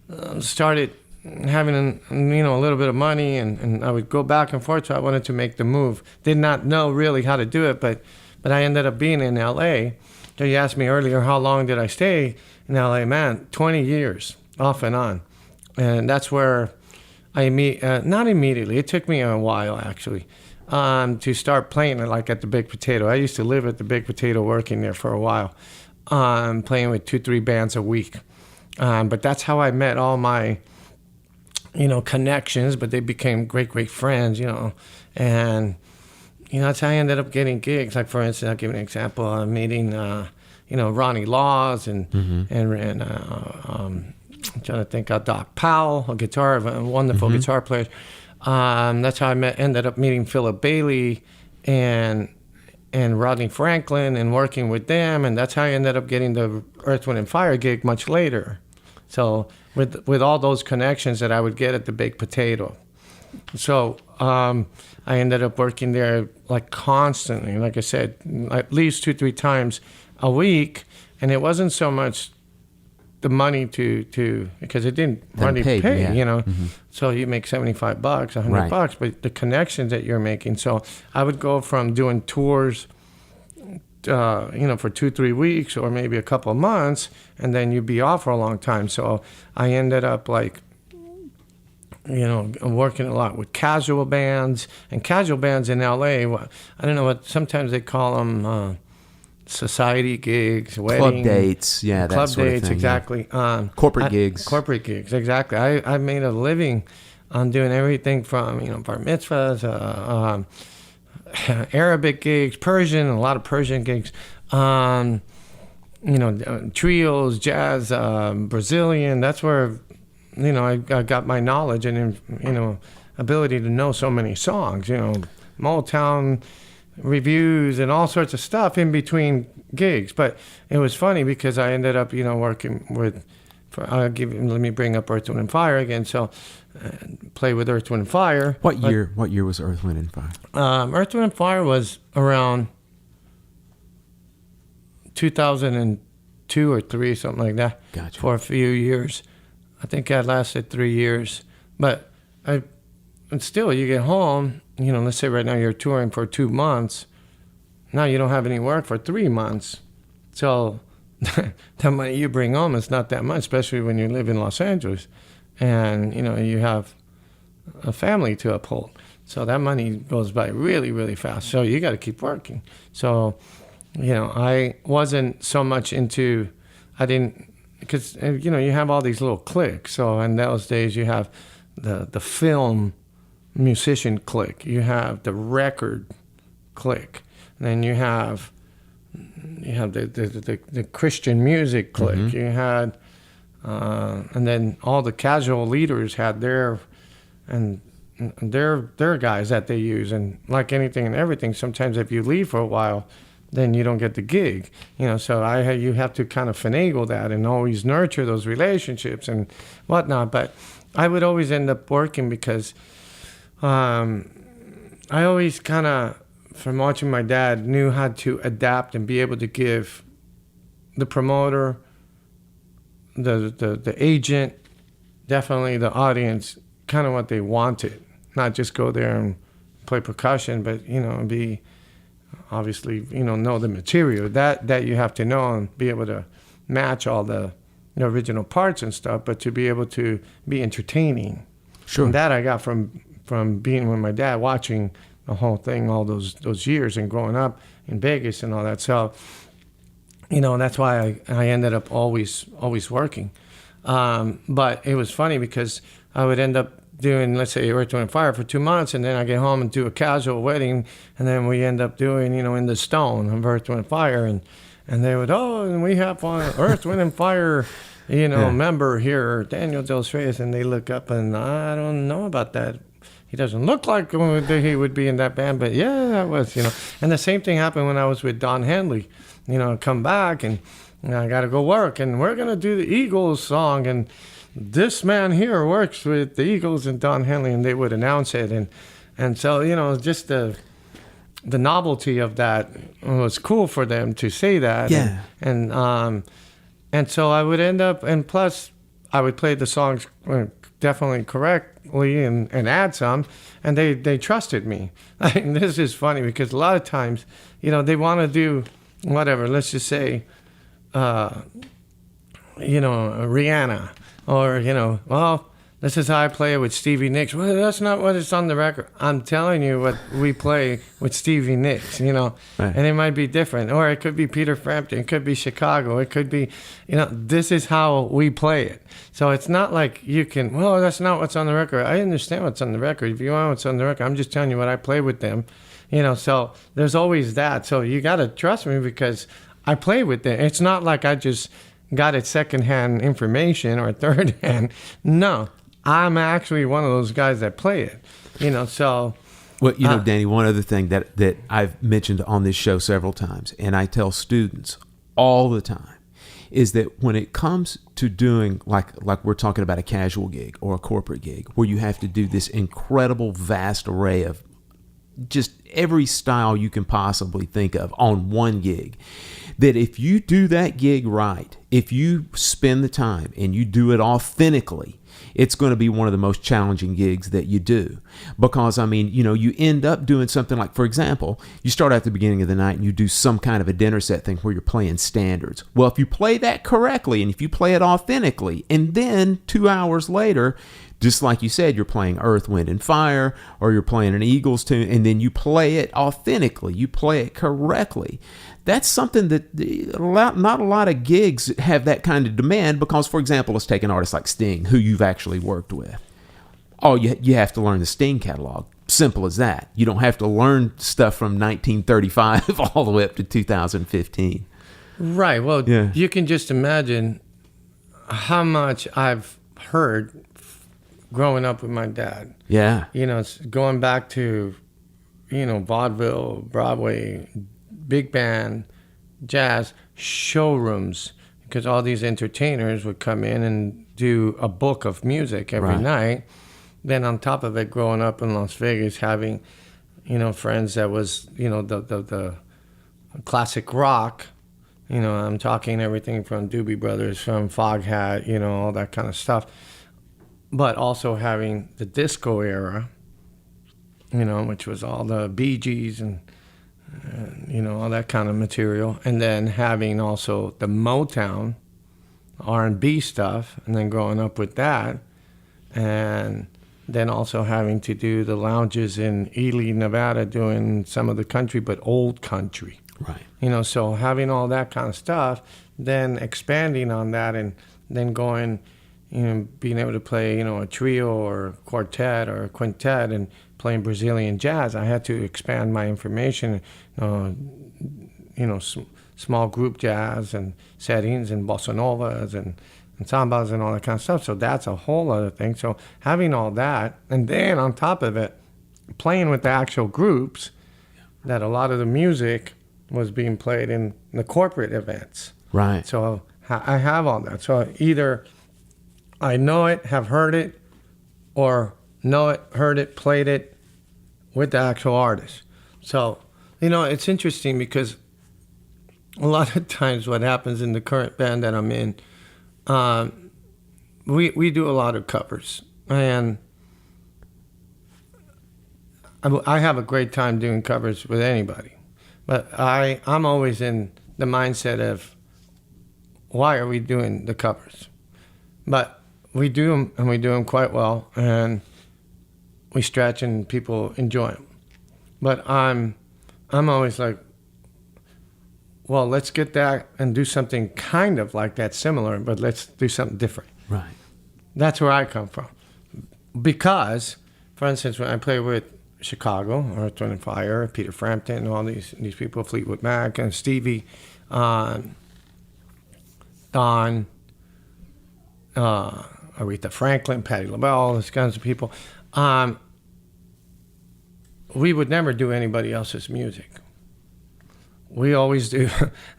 of started having, a little bit of money and I would go back and forth. So I wanted to make the move. Did not know really how to do it, but I ended up being in LA. So you asked me earlier, how long did I stay in LA? Man, 20 years, off and on. And that's where I not immediately, it took me a while actually. to start playing it like at the Big Potato. I used to live at the Big Potato working there for a while, playing with 2-3 bands a week. But that's how I met all my, connections, but they became great friends, and, that's how I ended up getting gigs. Like, for instance, I'll give an example. I'm meeting, Ronnie Laws and I'm trying to think of Doc Powell, a wonderful guitar player. That's how I ended up meeting Philip Bailey and Rodney Franklin and working with them, and that's how I ended up getting the Earth, Wind & Fire gig much later. So with all those connections that I would get at the Big Potato. So I ended up working there like constantly, like I said, at least 2-3 times a week, and it wasn't so much the money to because it didn't really pay, Mm-hmm. So you make $75, $100, but the connections that you're making. So I would go from doing tours, for 2-3 weeks or maybe a couple of months, and then you'd be off for a long time. So I ended up working a lot with casual bands, and casual bands in LA. I don't know what sometimes they call them. Society gigs, wedding, club dates, that club sort dates, of thing, exactly. Corporate gigs, exactly. I made a living on doing everything from bar mitzvahs, Arabic gigs, Persian, a lot of Persian gigs, trios, jazz, Brazilian. That's where I got my knowledge and ability to know so many songs. Motown reviews and all sorts of stuff in between gigs. But it was funny because I ended up, working with, let me bring up Earth, Wind & Fire again. So play with Earth, Wind & Fire. What year was Earth, Wind & Fire? Earth, Wind & Fire was around 2002 or 3, something like that. Gotcha. For a few years. I think I lasted 3 years. But and still, you get home, let's say right now you're touring for 2 months. Now you don't have any work for 3 months. So the money you bring home is not that much, especially when you live in Los Angeles. And, you have a family to uphold. So that money goes by really, really fast. So you got to keep working. So, I wasn't so much into, because, you have all these little cliques. So in those days you have the film musician clique, you have the record clique, and then you have the Christian music clique. Mm-hmm. You had and then all the casual leaders had their guys that they use, and like anything and everything, sometimes if you leave for a while, then you don't get the gig. So you have to kind of finagle that and always nurture those relationships and whatnot. But I would always end up working because I always kind of, from watching my dad, knew how to adapt and be able to give the promoter, the agent, definitely the audience, kind of what they wanted. Not just go there and play percussion, but, be obviously, know the material. That you have to know and be able to match all the original parts and stuff, but to be able to be entertaining. Sure. And that I got from being with my dad, watching the whole thing all those years and growing up in Vegas and all that. So, that's why I ended up always working. But it was funny because I would end up doing, let's say, Earth, Wind & Fire for 2 months, and then I get home and do a casual wedding, and then we end up doing, In the Stone of Earth, Wind & Fire, and they would, and we have one Earth, Wind & Fire, member here, Daniel Dos Reyes, and they look up, and I don't know about that. He doesn't look like he would be in that band, but yeah, that was, And the same thing happened when I was with Don Henley. Come back, and I got to go work, and we're going to do the Eagles song, and this man here works with the Eagles and Don Henley, and they would announce it. And so, just the novelty of that was cool for them to say that. Yeah. And so I would end up, and plus I would play the songs definitely correctly and add some, and they trusted me. This is funny because a lot of times, they want to do whatever, let's just say, Rihanna, or, this is how I play it with Stevie Nicks. Well, that's not what it's on the record. I'm telling you what we play with Stevie Nicks, you know, Right. and it might be different. Or it could be Peter Frampton. It could be Chicago. It could be, you know, this is how we play it. So it's not like you can, well, that's not what's on the record. I understand what's on the record. If you want what's on the record, I'm just telling you what I play with them, you know, so there's always that. So you got to trust me because I play with them. It's not like I just got it secondhand information or third-hand. No. I'm actually one of those guys that play it, you know, so. Well, you know, Danny, one other thing that I've mentioned on this show several times, and I tell students all the time, is that when it comes to doing, like we're talking about a casual gig or a corporate gig, where you have to do this incredible vast array of just every style you can possibly think of on one gig, that if you do that gig right, if you spend the time and you do it authentically, it's going to be one of the most challenging gigs that you do. Because, I mean, you know, you end up doing something like, for example, you start at the beginning of the night and you do some kind of a dinner set thing where you're playing standards. Well, if you play that correctly and if you play it authentically, and then 2 hours later, just like you said, you're playing Earth, Wind, and Fire, or you're playing an Eagles tune, and then you play it authentically, you play it correctly. That's something that not a lot of gigs have that kind of demand because, for example, let's take an artist like Sting, who you've actually worked with. Oh, you have to learn the Sting catalog. Simple as that. You don't have to learn stuff from 1935 all the way up to 2015. Right. Well, Yeah. you can just imagine how much I've heard growing up with my dad. Yeah. You know, it's going back to, you know, vaudeville, Broadway, big band, jazz, showrooms, because all these entertainers would come in and do a book of music every Right. night. Then on top of it, growing up in Las Vegas, having, you know, friends that was, you know, the classic rock, you know, I'm talking everything from Doobie Brothers, from Foghat, you know, all that kind of stuff. But also having the disco era, you know, which was all the Bee Gees and you know, all that kind of material. And then having also the Motown, R&B stuff, and then growing up with that. And then also having to do the lounges in Ely, Nevada, doing some of the country, but old country. Right. You know, so having all that kind of stuff, then expanding on that and then going, you know, being able to play, you know, a trio or a quartet or a quintet and playing Brazilian jazz, I had to expand my information, you know, small group jazz and settings and bossa novas and sambas and all that kind of stuff. So that's a whole other thing. So having all that, and then on top of it, playing with the actual groups, that a lot of the music was being played in the corporate events. Right. So I have all that. So either I know it, have heard it, or know it, heard it, played it with the actual artist. So, you know, it's interesting because a lot of times what happens in the current band that I'm in, we do a lot of covers. And I have a great time doing covers with anybody. But I'm always in the mindset of, why are we doing the covers? But we do them, and we do them quite well, and we stretch, and people enjoy them. But I'm always like, well, let's get that and do something kind of like that, similar, but let's do something different. Right. That's where I come from. Because, for instance, when I play with Chicago, Earth, Wind, and Fire, Peter Frampton, and all these people, Fleetwood Mac, and Stevie, Don, Aretha Franklin, Patti LaBelle, all those kinds of people, we would never do anybody else's music. We always do.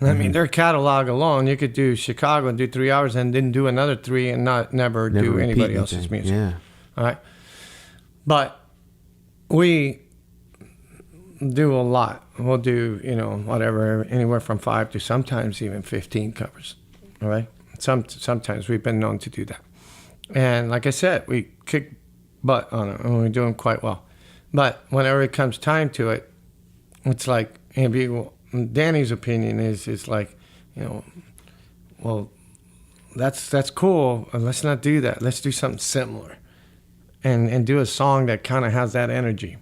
I mean, their catalog alone, you could do Chicago and do 3 hours and then do another 3 and never do repeat anybody else's anything. music. Yeah. All right. But we do a lot. We'll do, you know, whatever, anywhere from 5 to sometimes even 15 covers. All right. Sometimes we've been known to do that. And like I said, we kick butt on it, and we're doing quite well. But whenever it comes time to it, it's like, Danny's opinion is like, you know, well, that's cool. Let's not do that. Let's do something similar. and do a song that kind of has that energy.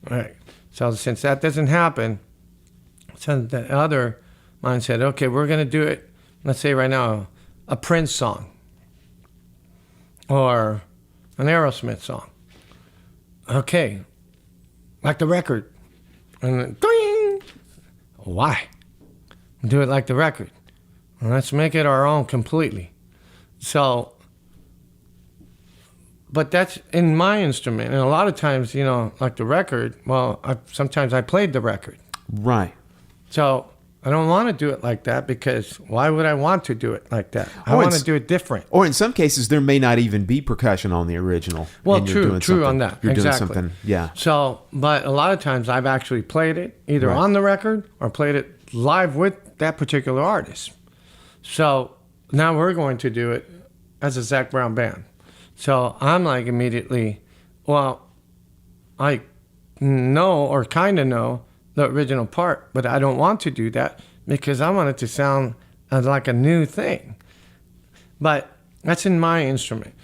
Right. So since that doesn't happen, so the other mind said, okay, we're going to do it, let's say right now, a Prince song or an Aerosmith song. Okay, like the record. And then, ding! Why? Do it like the record. Well, let's make it our own completely. So, but that's in my instrument. And a lot of times, like the record, well, sometimes I played the record. Right. So I don't want to do it like that because why would I want to do it like that? I want to do it different. Or in some cases, there may not even be percussion on the original. Well, true on that. You're exactly. doing something, yeah. So, but a lot of times I've actually played it either on the record or played it live with that particular artist. So now we're going to do it as a Zac Brown Band. So I'm like immediately, well, I know or kind of know the original part, but I don't want to do that because I want it to sound like a new thing. But that's in my instrument.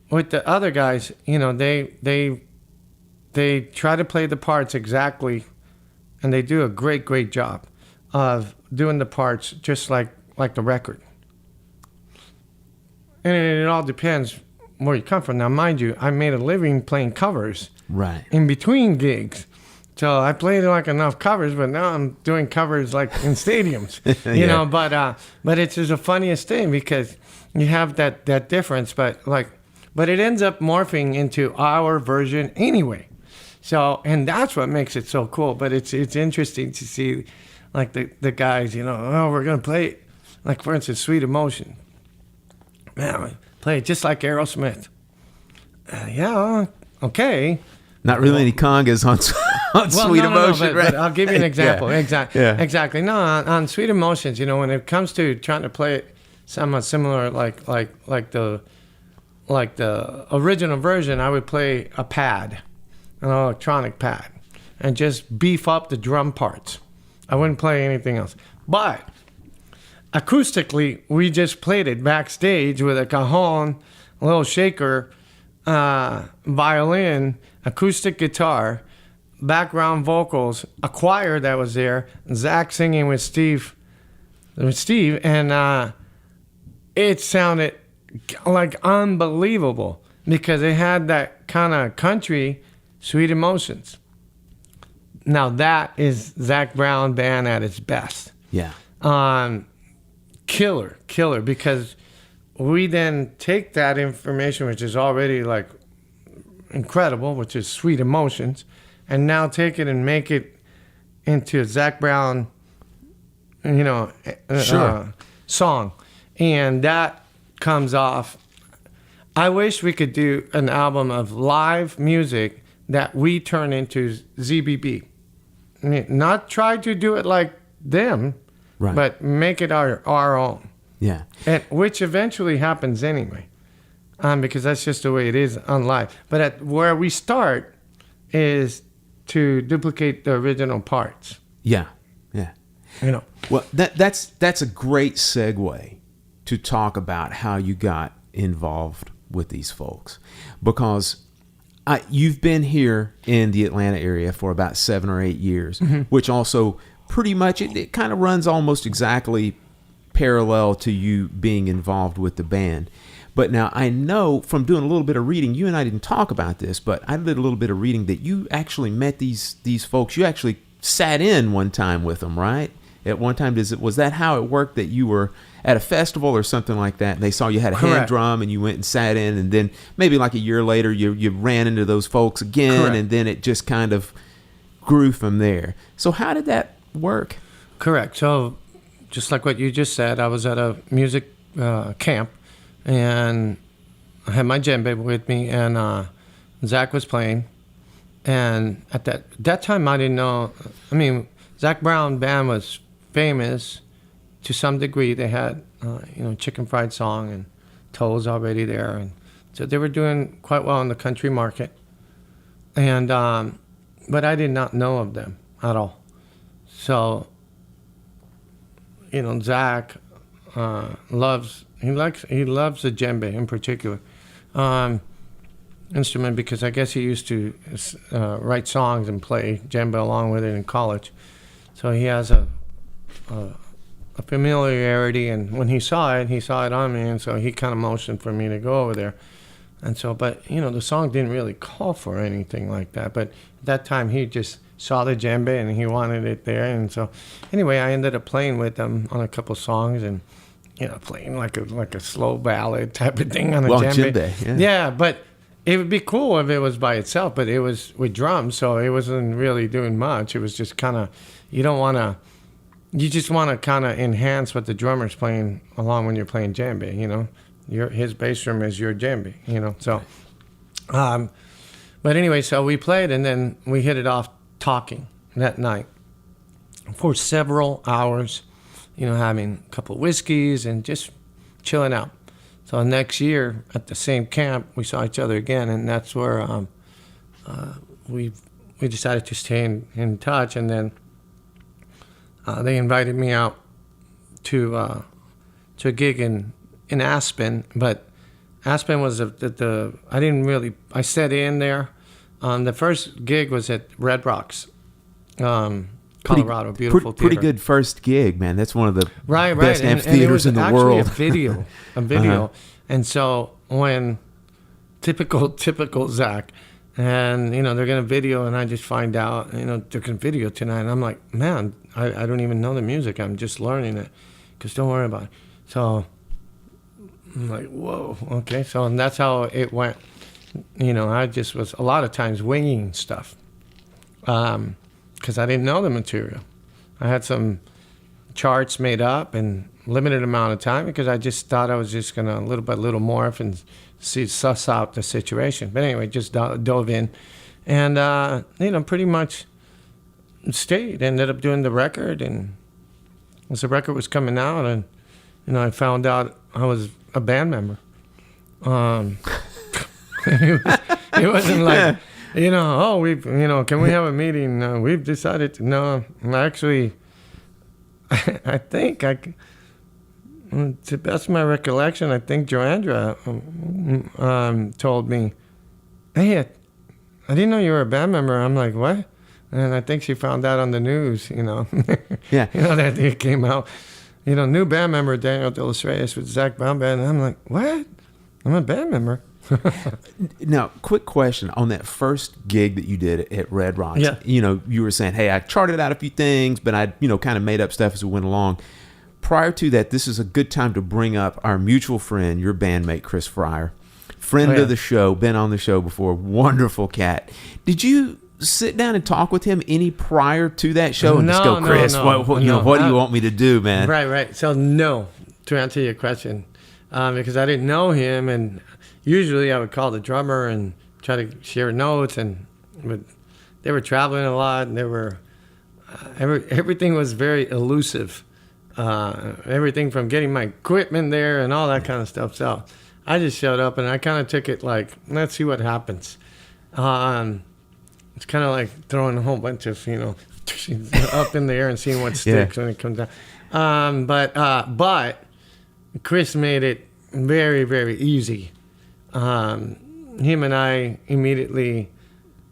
With the other guys, they try to play the parts exactly, and they do a great job of doing the parts just like the record. And it all depends where you come from. Now, mind you, I made a living playing covers in between gigs. So I played like enough covers, but now I'm doing covers like in stadiums, you know. But it's just the funniest thing because you have that difference, but it ends up morphing into our version anyway. So, and that's what makes it so cool. But it's interesting to see, like the guys, we're gonna play it, like for instance, Sweet Emotion. Man, we play it just like Aerosmith. Okay. Not really any congas on Sweet Emotion, right? But I'll give you an example. Yeah. Exactly. No, on Sweet Emotions, when it comes to trying to play it somewhat similar, like the original version, I would play a pad, an electronic pad, and just beef up the drum parts. I wouldn't play anything else. But acoustically, we just played it backstage with a cajon, a little shaker, violin, acoustic guitar, background vocals, a choir that was there, Zach singing with Steve, and it sounded like unbelievable because it had that kind of country Sweet Emotions. Now that is Zac Brown Band at its best. Yeah. Killer, because we then take that information, which is already like incredible, which is Sweet Emotions, and now take it and make it into a Zac Brown, song. And that comes off. I wish we could do an album of live music that we turn into ZBB. Not try to do it like them, but make it our own. Yeah. And which eventually happens anyway, because that's just the way it is on live. But where we start is to duplicate the original parts. Yeah. Well, that's a great segue to talk about how you got involved with these folks, because you've been here in the Atlanta area for about 7 or 8 years, which also pretty much it kind of runs almost exactly parallel to you being involved with the band. But now I know from doing a little bit of reading, you and I didn't talk about this, but I did a little bit of reading that you actually met these folks. You actually sat in one time with them, right? At one time, was that how it worked, that you were at a festival or something like that, and they saw you had a hand drum and you went and sat in, and then maybe like a year later you ran into those folks again, and then it just kind of grew from there. So how did that work? Correct. So just like what you just said, I was at a music camp, and I had my djembe with me, and Zach was playing. And at that time, I didn't know. I mean, Zac Brown Band was famous to some degree. They had, Chicken Fried Song and Toes already there, and so they were doing quite well in the country market. And but I did not know of them at all. So, Zach loves the djembe in particular. instrument because I guess he used to write songs and play djembe along with it in college. So he has a familiarity, and when he saw it on me, and so he kind of motioned for me to go over there. And so, but, the song didn't really call for anything like that. But at that time, he just saw the djembe, and he wanted it there. And so, anyway, I ended up playing with him on a couple songs and, playing like a slow ballad type of thing on a djembe. Yeah, but it would be cool if it was by itself, but it was with drums, so it wasn't really doing much. It was just kind of, you just want to kind of enhance what the drummer's playing along when you're playing djembe, his bass drum is your djembe, so. But anyway, so we played, and then we hit it off talking that night for several hours, having a couple whiskeys and just chilling out. So next year at the same camp, we saw each other again, and that's where we decided to stay in touch. And then they invited me out to a gig in Aspen, but Aspen was I sat in there. The first gig was at Red Rocks, Colorado, beautiful theater. Pretty good first gig, man. That's one of the right. best amphitheaters in the world. And it was actually a video. Uh-huh. And so when typical Zac, and they're gonna video, and I just find out they're gonna video tonight, and I'm like, man, I don't even know the music. I'm just learning it, because don't worry about it. So I'm like, whoa, okay. So and that's how it went. I just was a lot of times winging stuff. Because I didn't know the material. I had some charts made up in limited amount of time because I just thought I was just going to little by little morph and suss out the situation. But anyway, just dove in and, pretty much stayed. Ended up doing the record, and as the record was coming out, and, I found out I was a band member. It wasn't like... can we have a meeting? We've decided to. No, actually, I think to the best of my recollection, I think Joandra told me, hey, I didn't know you were a band member. I'm like, what? And I think she found out on the news, Yeah. That it came out. New band member, Daniel De Los Reyes with Zac Brown Band. And I'm like, what? I'm a band member. Now, quick question on that first gig that you did at Red Rocks. Yeah. You were saying, hey, I charted out a few things, but I, kind of made up stuff as we went along. Prior to that, this is a good time to bring up our mutual friend, your bandmate, Chris Fryer, friend of the show, been on the show before, wonderful cat. Did you sit down and talk with him any prior to that show and just go, Chris, what do you want me to do, man? Right. So no, to answer your question, because I didn't know him, and usually I would call the drummer and try to share notes, but they were traveling a lot, and they were everything was very elusive. Everything from getting my equipment there and all that kind of stuff. So I just showed up, and I kind of took it like, let's see what happens. It's kind of like throwing a whole bunch of up in the air and seeing what sticks when it comes down. But Chris made it very, very easy. Him and I immediately,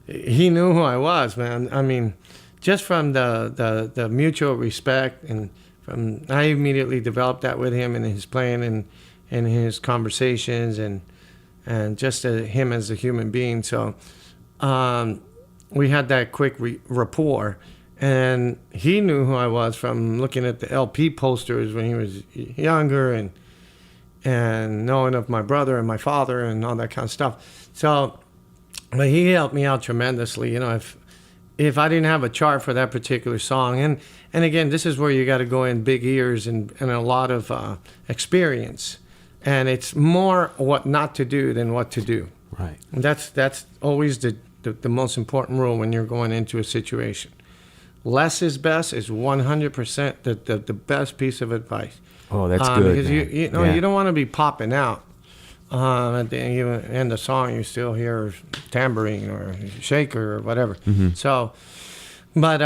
he knew who I was, man. I mean, just from the mutual respect, and I immediately developed that with him and his playing and his conversations and just him as a human being. So we had that quick rapport, and he knew who I was from looking at the LP posters when he was younger, and knowing of my brother and my father and all that kind of stuff. So, but he helped me out tremendously. If I didn't have a chart for that particular song, and again, this is where you got to go in big ears and a lot of experience, and it's more what not to do than what to do. Right. And that's always the most important rule when you're going into a situation. Less is best is 100% the best piece of advice. Oh, that's good. Because you don't want to be popping out. At the end of the song, you still hear tambourine or shaker or whatever. Mm-hmm. So, but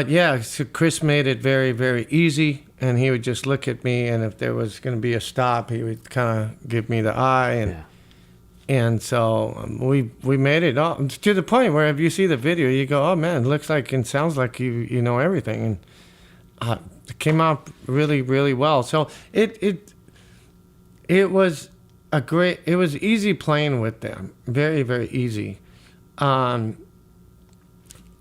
yeah, so Chris made it very, very easy, and he would just look at me, and if there was going to be a stop, he would kind of give me the eye, And so we made it all to the point where if you see the video, you go, oh man, it looks like and sounds like you know everything. And it came out really, really well. So it was it was easy playing with them. Very, very easy. And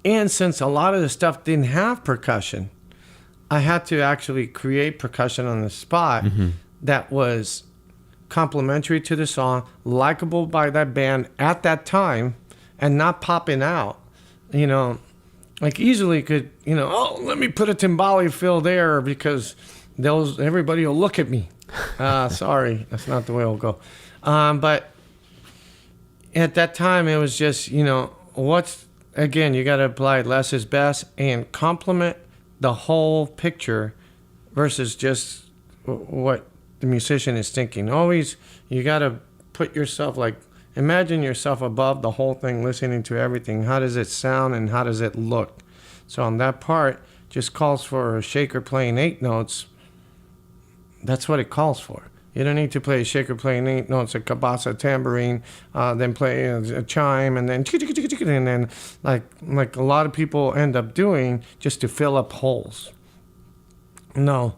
since a lot of the stuff didn't have percussion, I had to actually create percussion on the spot that was complementary to the song, likable by that band at that time, and not popping out. You know, like easily could, you know, oh, let me put a timbale fill there because everybody will look at me. Sorry, that's not the way it'll go. But at that time, it was just, you know, again, you got to apply less is best and complement the whole picture versus just what the musician is thinking. Always, you got to put yourself imagine yourself above the whole thing, listening to everything. How does it sound and how does it look? So on that part, just calls for a shaker playing 8 notes. That's what it calls for. You don't need to play a shaker playing 8 notes, a cabasa tambourine, then play a chime, and then like a lot of people end up doing just to fill up holes. No,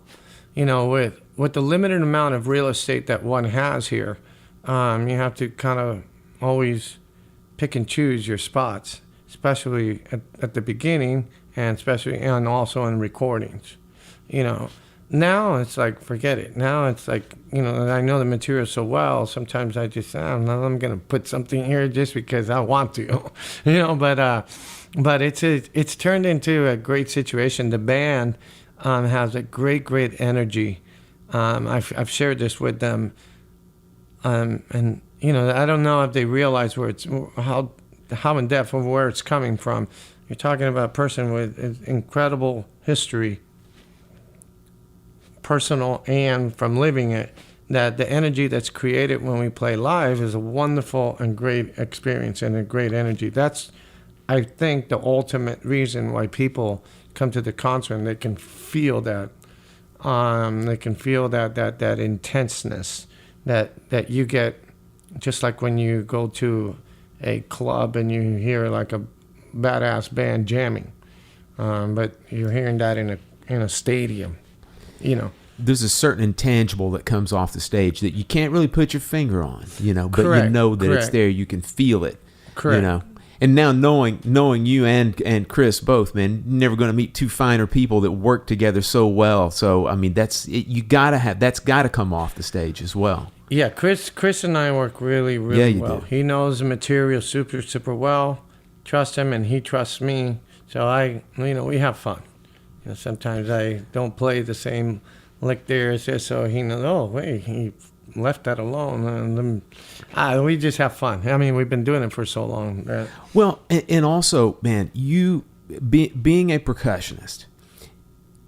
you know, with the limited amount of real estate that one has here, you have to kind of always pick and choose your spots, especially at the beginning and also in recordings. You know, now it's like, forget it. Now it's like, you know, I know the material so well, sometimes I just, I don't know, I'm going to put something here just because I want to, you know, but it's turned into a great situation. The band has a great energy. I've shared this with them, and you know, I don't know if they realize how in depth of where it's coming from. You're talking about a person with incredible history, personal and from living it. That the energy that's created when we play live is a wonderful and great experience and a great energy. That's, I think, the ultimate reason why people come to the concert, and they can feel that. They can feel that intenseness that you get, just like when you go to a club and you hear like a badass band jamming, but you're hearing that in a stadium, you know. There's a certain intangible that comes off the stage that you can't really put your finger on, you know, but Correct. you know that Correct. it's there. You can feel it, Correct. You know. And now knowing you and Chris both, man, you're never going to meet two finer people that work together so well. So I mean, that's got to come off the stage as well. Yeah, Chris and I work really well. Do. He knows the material super well. Trust him, and he trusts me. So we have fun. You know, sometimes I don't play the same lick there as this, so he knows. Oh wait, he left that alone, and we just have fun. I mean, we've been doing it for so long. Well, and also, man, you being a percussionist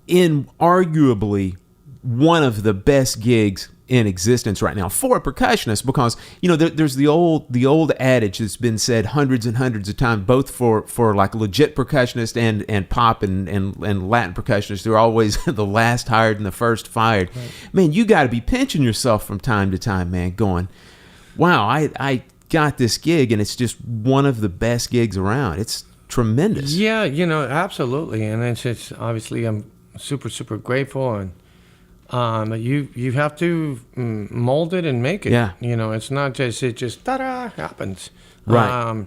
in arguably one of the best gigs in existence right now for a percussionist, because you know there's the old adage that's been said hundreds and hundreds of times, both for like legit percussionists and pop and Latin percussionists. They're always the last hired and the first fired. Right. Man, you got to be pinching yourself from time to time, man, going, wow, I got this gig and it's just one of the best gigs around. It's tremendous. Yeah, you know, absolutely, and it's obviously I'm super grateful, and you have to mold it and make it. Yeah. You know, it's not just ta-da happens. Right.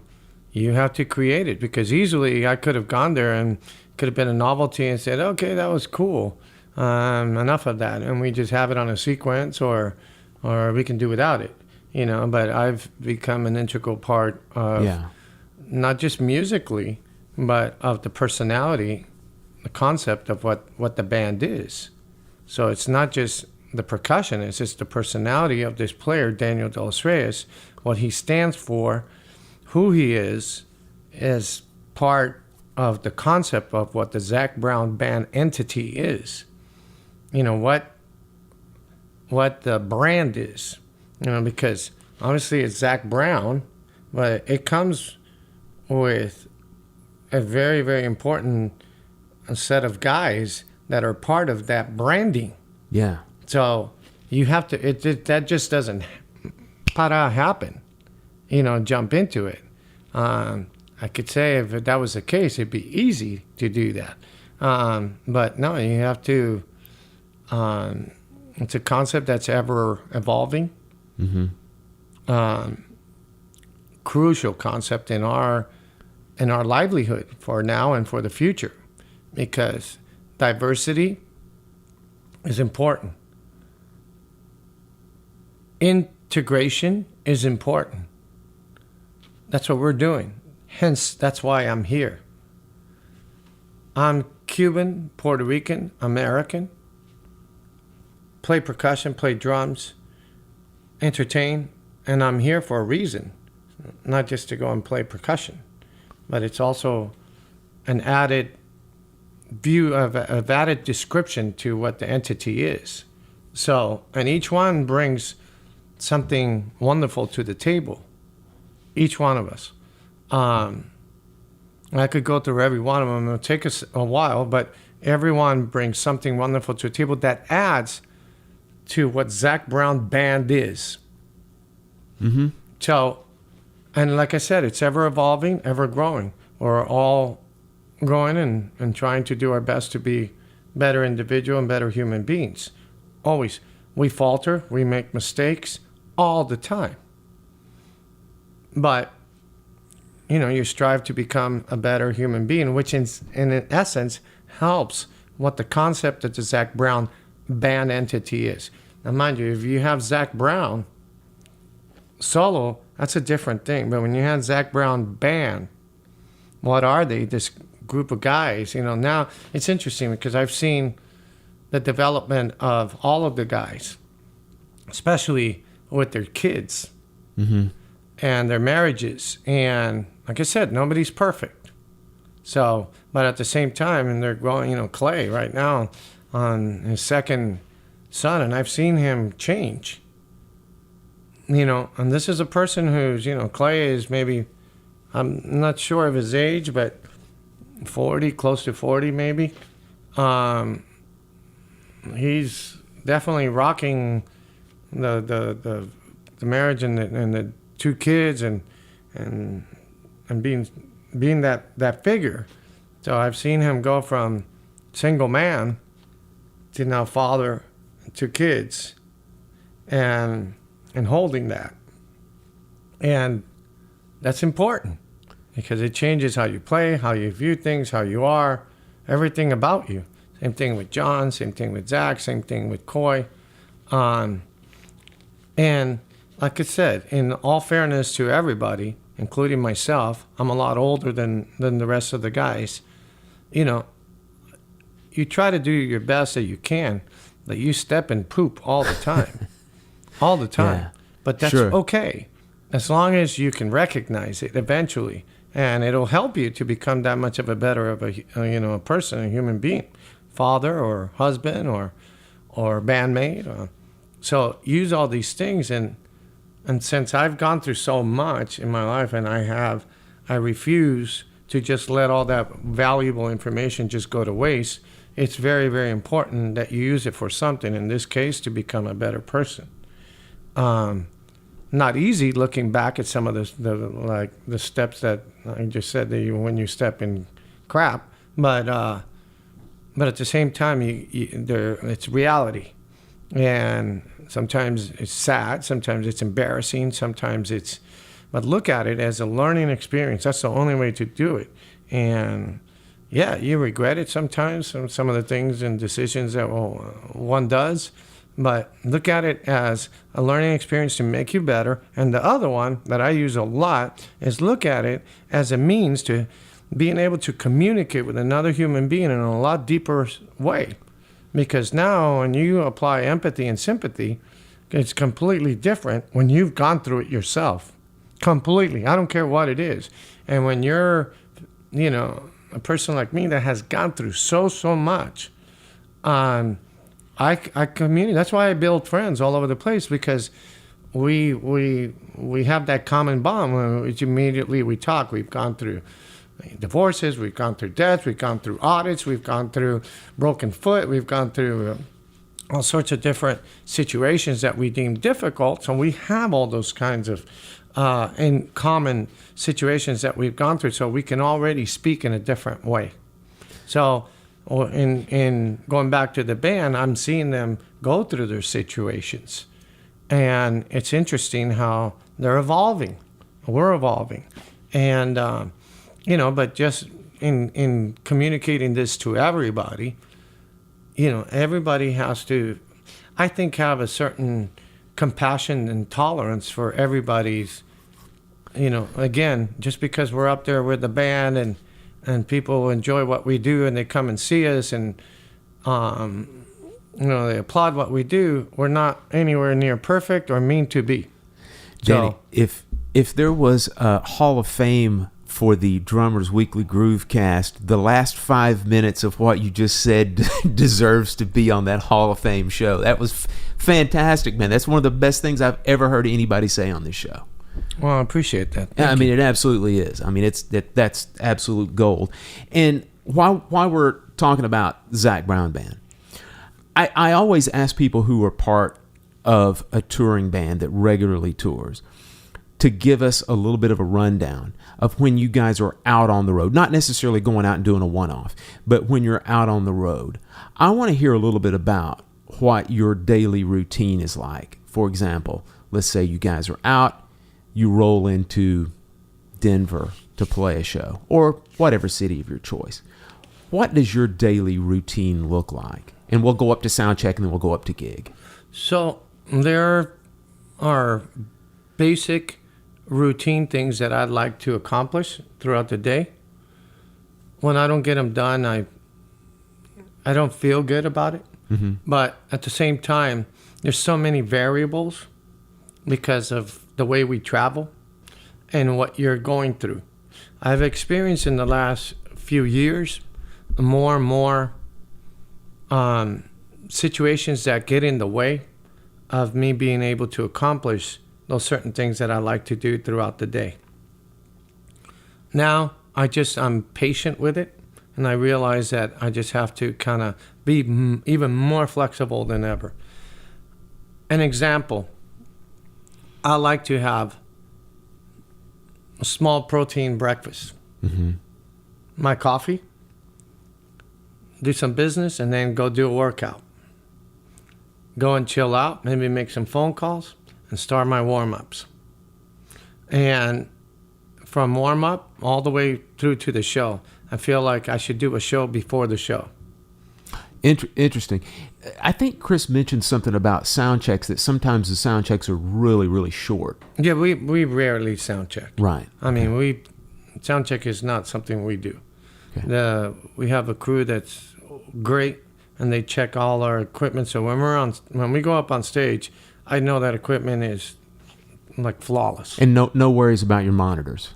You have to create it, because easily I could have gone there and could have been a novelty and said, okay, that was cool. Enough of that, and we just have it on a sequence, or we can do without it. You know, but I've become an integral part of not just musically, but of the personality, the concept of what the band is. So it's not just the percussionist, it's the personality of this player, Daniel De Los Reyes, what he stands for, who he is part of the concept of what the Zac Brown Band entity is. You know, what the brand is. You know, because obviously it's Zac Brown, but it comes with a very, very important set of guys that are part of that branding. Yeah. So you have to, that just doesn't happen. jump into it. I could say if that was the case, it'd be easy to do that. But no, you have to. It's a concept that's ever evolving. Crucial concept in our livelihood for now and for the future, because diversity is important. Integration is important. That's what we're doing. Hence, that's why I'm here. I'm Cuban, Puerto Rican, American. Play percussion, play drums, entertain, and I'm here for a reason. Not just to go and play percussion, but it's also an added view of added description to what the entity is. So, and each one brings something wonderful to the table. Each one of us. I could go through every one of them. It'll take us a while, but everyone brings something wonderful to the table that adds to what Zac Brown Band is. So, and like I said, it's ever evolving, ever growing. We're all growing and trying to do our best to be better individual and better human beings. Always. We falter, we make mistakes all the time. But, you strive to become a better human being, which in essence helps what the concept of the Zac Brown Band entity is. Now, mind you, if you have Zac Brown solo, that's a different thing. But when you have Zac Brown Band, what are they? This group of guys, now it's interesting because I've seen the development of all of the guys, especially with their kids and their marriages. And like I said, nobody's perfect. So, but at the same time, and they're growing, Clay right now on his second son, and I've seen him change. And this is a person who's, Clay is maybe, I'm not sure of his age, but 40, close to 40 maybe. He's definitely rocking the marriage and the two kids and being that figure. So I've seen him go from single man to now father to kids and holding that. And that's important because it changes how you play, how you view things, how you are, everything about you. Same thing with John, same thing with Zach, same thing with Coy. And like I said, in all fairness to everybody, including myself, I'm a lot older than the rest of the guys. You try to do your best that you can, but you step and poop all the time. All the time. Yeah, but that's okay. As long as you can recognize it eventually. And it'll help you to become that much of a better of a person, a human being. Father or husband or bandmate. So use all these things. And since I've gone through so much in my life and I refuse to just let all that valuable information just go to waste. It's very, very important that you use it for something. In this case, to become a better person. Not easy looking back at some of the steps that I just said that when you step in crap, but at the same time, it's reality, and sometimes it's sad, sometimes it's embarrassing, but look at it as a learning experience. That's the only way to do it, and yeah, you regret it sometimes, some of the things and decisions that one does. But look at it as a learning experience to make you better. And the other one that I use a lot is look at it as a means to being able to communicate with another human being in a lot deeper way. Because now when you apply empathy and sympathy, it's completely different when you've gone through it yourself. Completely. I don't care what it is. And when you're, a person like me that has gone through so much, I communicate. That's why I build friends all over the place, because we have that common bond. Which immediately we talk. We've gone through divorces. We've gone through deaths. We've gone through audits. We've gone through broken foot. We've gone through all sorts of different situations that we deem difficult. So we have all those kinds of in common situations that we've gone through, so we can already speak in a different way. So in going back to the band, I'm seeing them go through their situations, and it's interesting how they're evolving. We're evolving, and but just in communicating this to everybody, everybody has to, I think, have a certain compassion and tolerance for everybody's, again, just because we're up there with the band and people enjoy what we do and they come and see us and, they applaud what we do, we're not anywhere near perfect or mean to be. Danny, if there was a Hall of Fame for the Drummers Weekly Groove Cast, the last 5 minutes of what you just said deserves to be on that Hall of Fame show. That was fantastic, man. That's one of the best things I've ever heard anybody say on this show. Well, I appreciate that. I mean, it absolutely is. I mean, that's absolute gold. And while we're talking about Zac Brown Band, I always ask people who are part of a touring band that regularly tours to give us a little bit of a rundown of when you guys are out on the road, not necessarily going out and doing a one-off, but when you're out on the road. I want to hear a little bit about what your daily routine is like. For example, let's say you guys are out, you roll into Denver to play a show, or whatever city of your choice. What does your daily routine look like? And we'll go up to sound check and then we'll go up to gig. So there are basic routine things that I'd like to accomplish throughout the day. When I don't get them done, I don't feel good about it. Mm-hmm. But at the same time, there's so many variables because of the way we travel and what you're going through. I've experienced in the last few years more and more situations that get in the way of me being able to accomplish those certain things that I like to do throughout the day. Now, I'm patient with it, and I realize that I just have to kind of be even more flexible than ever. An example, I like to have a small protein breakfast. Mm-hmm. My coffee, do some business, and then go do a workout. Go and chill out, maybe make some phone calls, and start my warm-ups. And from warm-up all the way through to the show, I feel like I should do a show before the show. Interesting. I think Chris mentioned something about sound checks, that sometimes the sound checks are really, really short. Yeah, we rarely sound check. Right. I mean, sound check is not something we do. Okay. We have a crew that's great, and they check all our equipment. So when we go up on stage, I know that equipment is like flawless. And no worries about your monitors.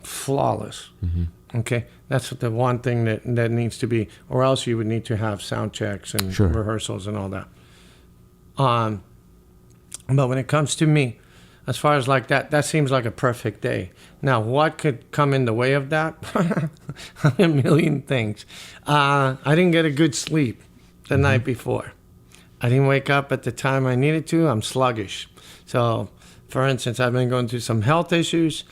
Flawless. Mm-hmm. Okay, that's the one thing that needs to be, or else you would need to have sound checks and sure. rehearsals and all that. But when it comes to me, as far as like that seems like a perfect day. Now, what could come in the way of that? A million things. I didn't get a good sleep the mm-hmm. night before. I didn't wake up at the time I needed to. I'm sluggish. So, for instance, I've been going through some health issues.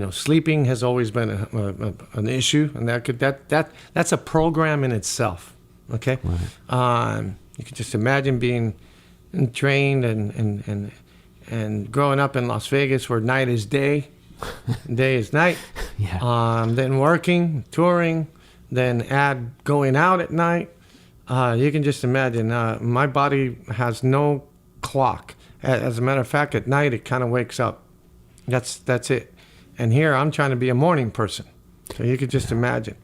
Sleeping has always been an issue, and that's a program in itself. Okay, right. You can just imagine being trained and growing up in Las Vegas, where night is day, day is night. Yeah. Then working, touring, then going out at night. You can just imagine. My body has no clock. As a matter of fact, at night it kind of wakes up. That's it. And here I'm trying to be a morning person. So you could just imagine.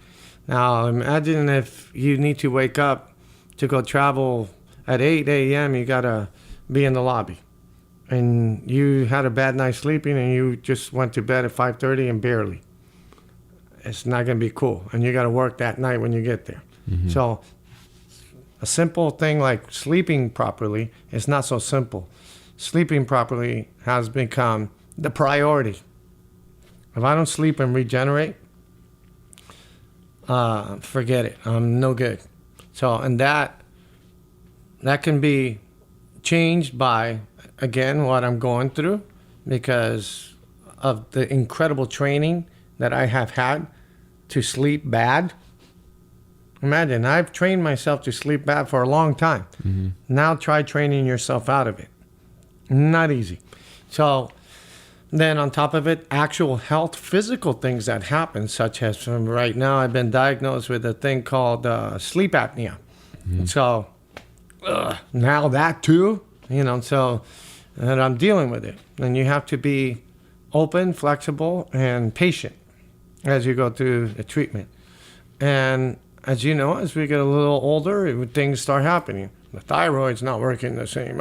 Now imagine if you need to wake up to go travel at 8 a.m. You got to be in the lobby. And you had a bad night sleeping and you just went to bed at 5:30 and barely. It's not going to be cool. And you got to work that night when you get there. Mm-hmm. So a simple thing like sleeping properly is not so simple. Sleeping properly has become the priority. If I don't sleep and regenerate, forget it. I'm no good. So, and that can be changed by, again, what I'm going through because of the incredible training that I have had to sleep bad. Imagine, I've trained myself to sleep bad for a long time. Mm-hmm. Now try training yourself out of it. Not easy. So then on top of it, actual health, physical things that happen, such as from right now, I've been diagnosed with a thing called sleep apnea. Mm-hmm. So now that too, so and I'm dealing with it. And you have to be open, flexible, and patient as you go through the treatment. And as you know, as we get a little older, things start happening. The thyroid's not working the same,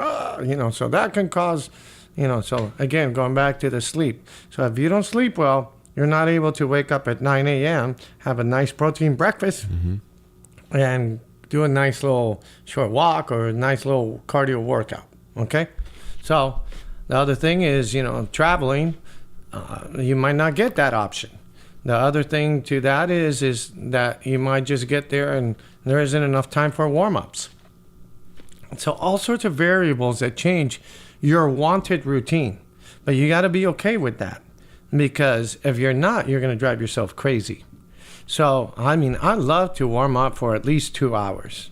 so that can cause, so again, going back to the sleep. So if you don't sleep well, you're not able to wake up at 9 a.m., have a nice protein breakfast, and do a nice little short walk or a nice little cardio workout, okay? So the other thing is, traveling, you might not get that option. The other thing to that is that you might just get there and there isn't enough time for warm-ups. So all sorts of variables that change your wanted routine. But you got to be okay with that, because if you're not, you're going to drive yourself crazy. So, I love to warm up for at least 2 hours.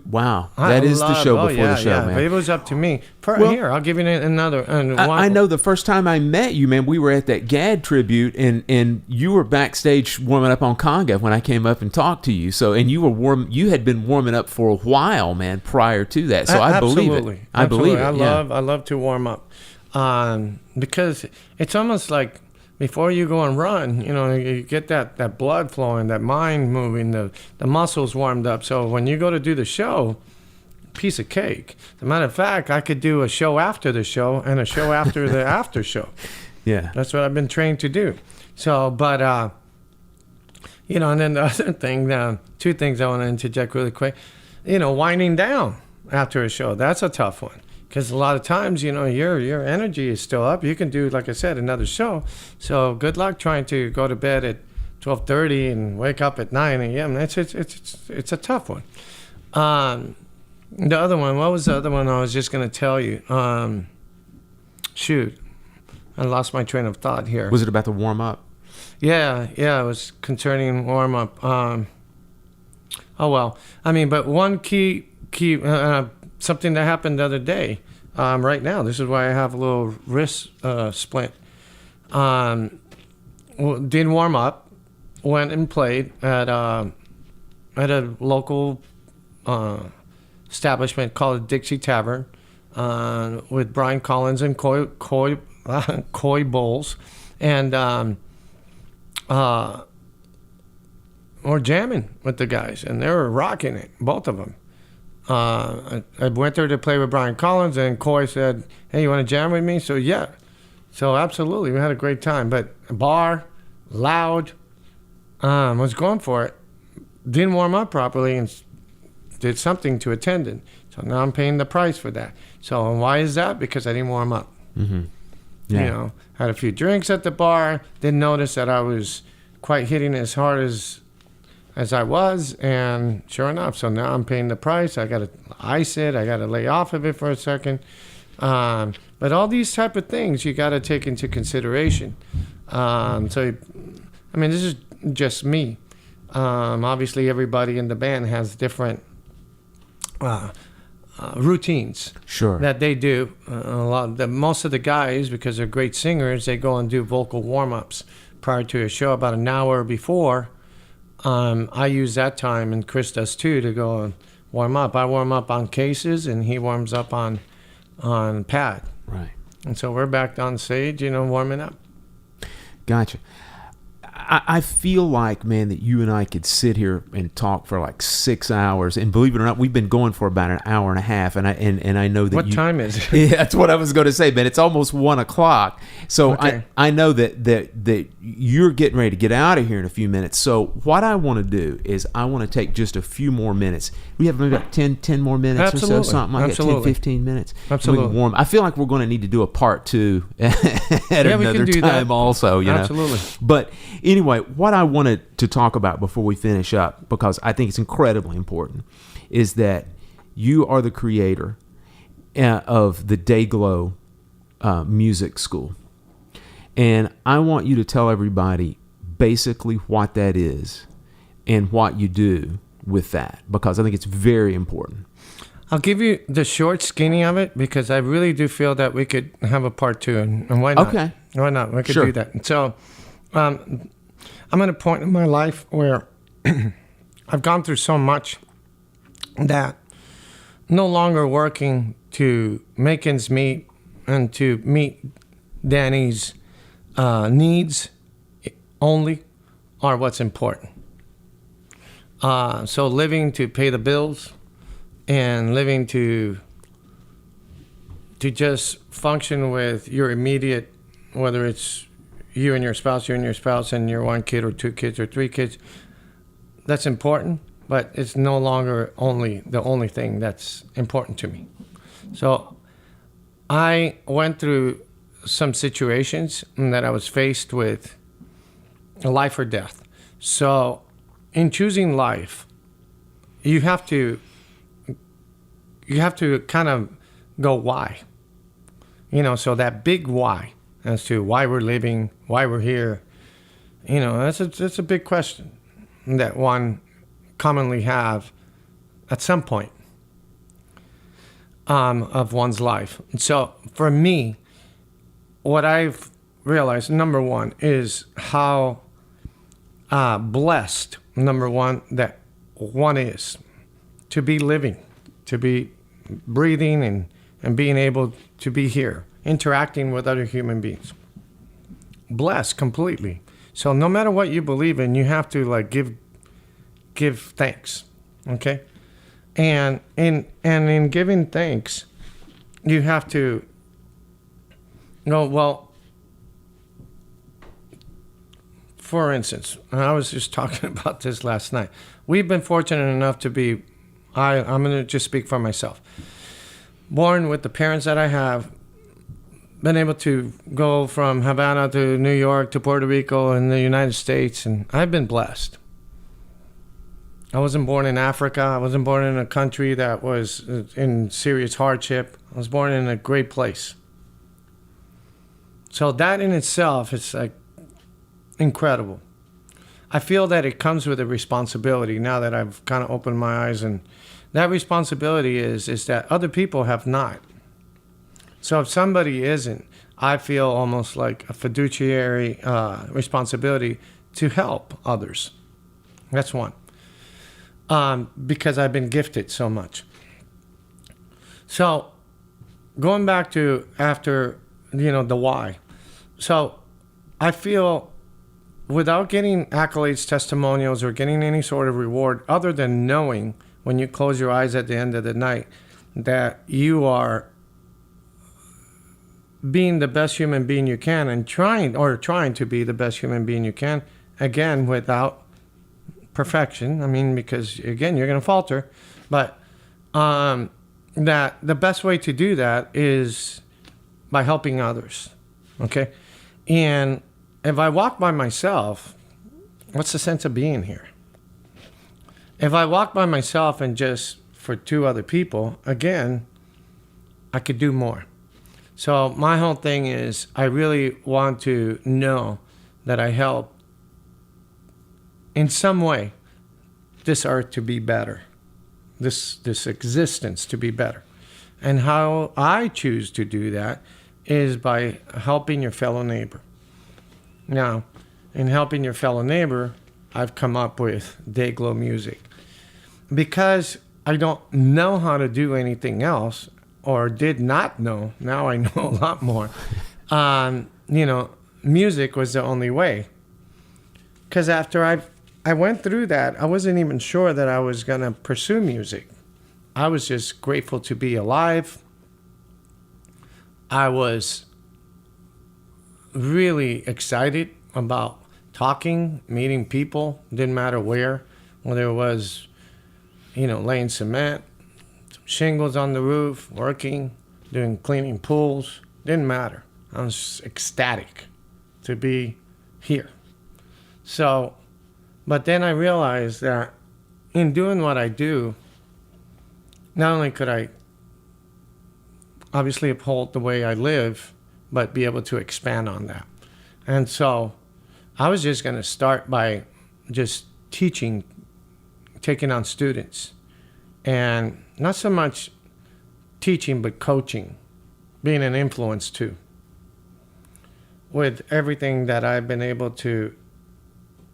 Wow. That is the show before the show, man. If it was up to me. Here, I'll give you another. I know the first time I met you, man, we were at that GAD tribute, and you were backstage warming up on conga when I came up and talked to you. So, and you had been warming up for a while, man, prior to that. So I believe it. I believe it. I love to warm up, because it's almost like, before you go and run, you get that blood flowing, that mind moving, the muscles warmed up. So when you go to do the show, piece of cake. As a matter of fact, I could do a show after the show and a show after the after show. Yeah. That's what I've been trained to do. So, but, and then the other thing, two things I want to interject really quick. Winding down after a show, that's a tough one. Because a lot of times, your energy is still up. You can do, like I said, another show. So good luck trying to go to bed at 12:30 and wake up at 9 a.m. It's a tough one. The other one, what was the other one I was just going to tell you? Shoot, I lost my train of thought here. Was it about the warm up? Yeah, it was concerning warm up. But one key. Something that happened the other day, right now. This is why I have a little wrist splint. Didn't warm up. Went and played at a local establishment called Dixie Tavern with Brian Collins and Coy Bowles, and we're jamming with the guys, and they were rocking it, both of them. I went there to play with Brian Collins, and Coy said, "Hey, you want to jam with me?" So yeah, so absolutely, we had a great time. But bar, loud, was going for it. Didn't warm up properly and did something to attendant. So now I'm paying the price for that. So why is that? Because I didn't warm up. Mm-hmm. Yeah. Had a few drinks at the bar. Didn't notice that I was quite hitting as hard as I was, and sure enough, so now I'm paying the price. I got to ice it. I got to lay off of it for a second. But all these type of things you got to take into consideration. This is just me. Obviously, everybody in the band has different routines that they do. Most of the guys, because they're great singers, they go and do vocal warm-ups prior to a show about an hour before. I use that time, and Chris does too, to go and warm up. I warm up on cases, and he warms up on pad. Right. And so we're back on stage, warming up. Gotcha. I feel like, man, that you and I could sit here and talk for like 6 hours, and believe it or not, we've been going for about an hour and a half, and I know that. What time is it? Yeah, that's what I was going to say, man. It's almost 1:00, so okay. I know that you're getting ready to get out of here in a few minutes. So what I want to do is I want to take just a few more minutes. We have maybe about 10 more minutes Absolutely. or so, something like that, 10, 15 minutes. Absolutely. I feel like we're going to need to do a part 2 at another time also. Absolutely. But anyway, what I wanted to talk about before we finish up, because I think it's incredibly important, is that you are the creator of the Day Glow music school. And I want you to tell everybody basically what that is and what you do with that, because I think it's very important. I'll give you the short skinny of it because I really do feel that we could have a part 2, and why not? Okay. Why not? We could Sure. do that. So I'm at a point in my life where I've gone through so much that no longer working to make ends meet and to meet Danny's needs only are what's important. So living to pay the bills and living to just function with your immediate, whether it's you and your spouse and your 1 kid or 2 kids or 3 kids, that's important, but it's no longer the only thing that's important to me. So I went through some situations that I was faced with life or death. So in choosing life, you have to kind of go why. So that big why as to why we're living, why we're here, that's a big question that one commonly have at some point of one's life. And so for me, what I've realized, number one, is how blessed, number one, that one is to be living, to be breathing and being able to be here, interacting with other human beings. Blessed completely. So no matter what you believe in, you have to give thanks. Okay? And in giving thanks, you have to go, well, for instance, I was just talking about this last night. We've been fortunate enough to be, I'm going to just speak for myself, born with the parents that I have, been able to go from Havana to New York to Puerto Rico and the United States, and I've been blessed. I wasn't born in Africa. I wasn't born in a country that was in serious hardship. I was born in a great place. So that in itself is incredible. I feel that it comes with a responsibility now that I've kind of opened my eyes, and that responsibility is that other people have not. So if somebody isn't, I feel almost like a fiduciary responsibility to help others. That's one. Because I've been gifted so much. So going back to after, the why. So I feel without getting accolades, testimonials, or getting any sort of reward other than knowing when you close your eyes at the end of the night that you are being the best human being you can and trying to be the best human being you can, again, without perfection. I mean, because again, you're going to falter, but that the best way to do that is by helping others. Okay. And if I walk by myself, what's the sense of being here? If I walk by myself and just for 2 other people, again, I could do more. So my whole thing is I really want to know that I help in some way this earth to be better, this existence to be better. And how I choose to do that is by helping your fellow neighbor. Now, in helping your fellow neighbor, I've come up with Dayglow music. Because I don't know how to do anything else, or did not know, now I know a lot more, music was the only way. Because after I went through that, I wasn't even sure that I was going to pursue music. I was just grateful to be alive. I was really excited about talking, meeting people, didn't matter where, whether it was, laying cement, shingles on the roof, working, cleaning pools, didn't matter. I was ecstatic to be here. So, but then I realized that in doing what I do, not only could I obviously uphold the way I live but be able to expand on that. And so I was just going to start by just teaching, taking on students, and not so much teaching, but coaching, being an influence too, with everything that I've been able to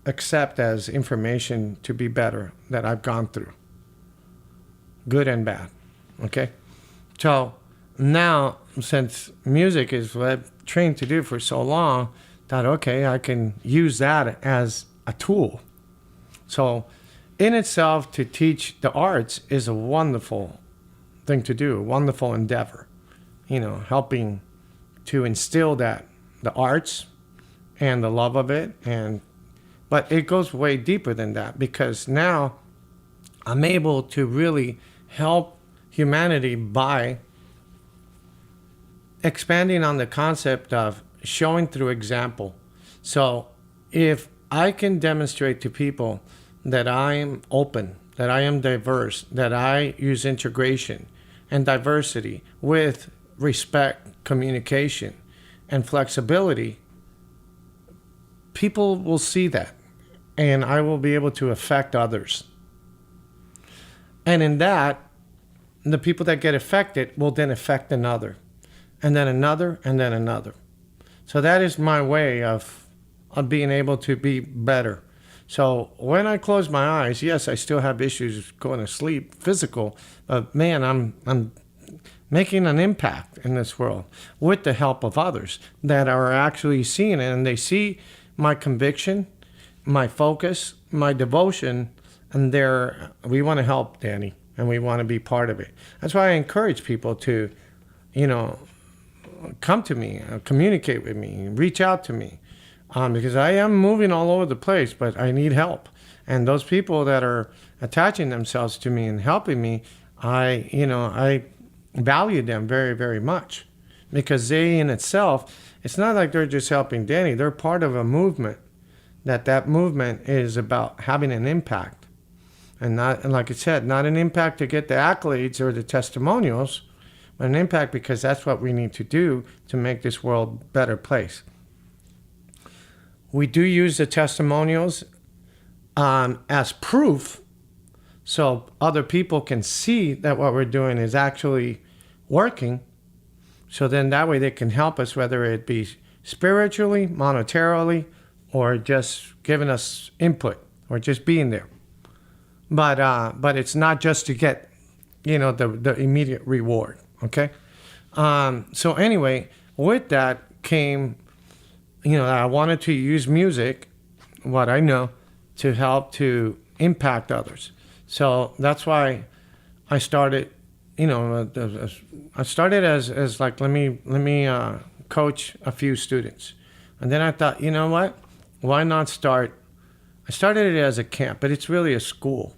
accept as information to be better that I've gone through, good and bad, okay? So now, since music is what I've trained to do for so long, thought, okay, I can use that as a tool. So in itself, to teach the arts is a wonderful thing to do, a wonderful endeavor, helping to instill that, the arts and the love of it. But it goes way deeper than that, because now I'm able to really help humanity by expanding on the concept of showing through example. So if I can demonstrate to people that I am open, that I am diverse, that I use integration and diversity with respect, communication, and flexibility, people will see that, and I will be able to affect others. And in that, the people that get affected will then affect another, and then another, and then another. So that is my way of being able to be better. So when I close my eyes, yes, I still have issues going to sleep, physical, but man, I'm making an impact in this world with the help of others that are actually seeing it, and they see my conviction, my focus, my devotion, and we want to help Danny, and we want to be part of it. That's why I encourage people to, come to me, communicate with me, reach out to me, because I am moving all over the place, but I need help. And those people that are attaching themselves to me and helping me, I value them very, very much, because they in itself, it's not like they're just helping Danny. They're part of a movement. That movement is about having an impact, and like I said, not an impact to get the accolades or the testimonials, but an impact because that's what we need to do to make this world a better place. We do use the testimonials as proof, so other people can see that what we're doing is actually working. So then that way they can help us, whether it be spiritually, monetarily, or just giving us input, or just being there. But it's not just to get, the immediate reward. Okay. So anyway, with that came, I wanted to use music, what I know, to help to impact others. So that's why I started. I started as like, let me coach a few students, and then I thought, you know what? Why not start? I started it as a camp, but it's really a school.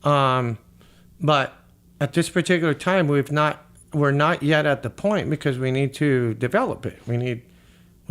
But at this particular time, we're not yet at the point, because we need to develop it. We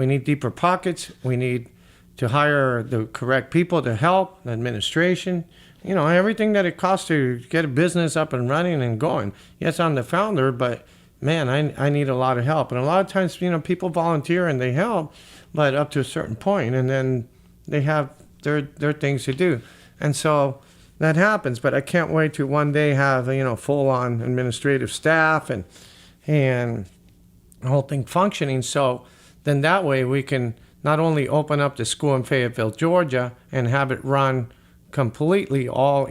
need deeper pockets. We need to hire the correct people to help, the administration, everything that it costs to get a business up and running and going. Yes, I'm the founder, but man, I need a lot of help. And a lot of times, people volunteer and they help, but up to a certain point, and then they have their things to do. And so that happens, but I can't wait to one day have, full-on administrative staff and the whole thing functioning. So then that way we can not only open up the school in Fayetteville, Georgia, and have it run completely all,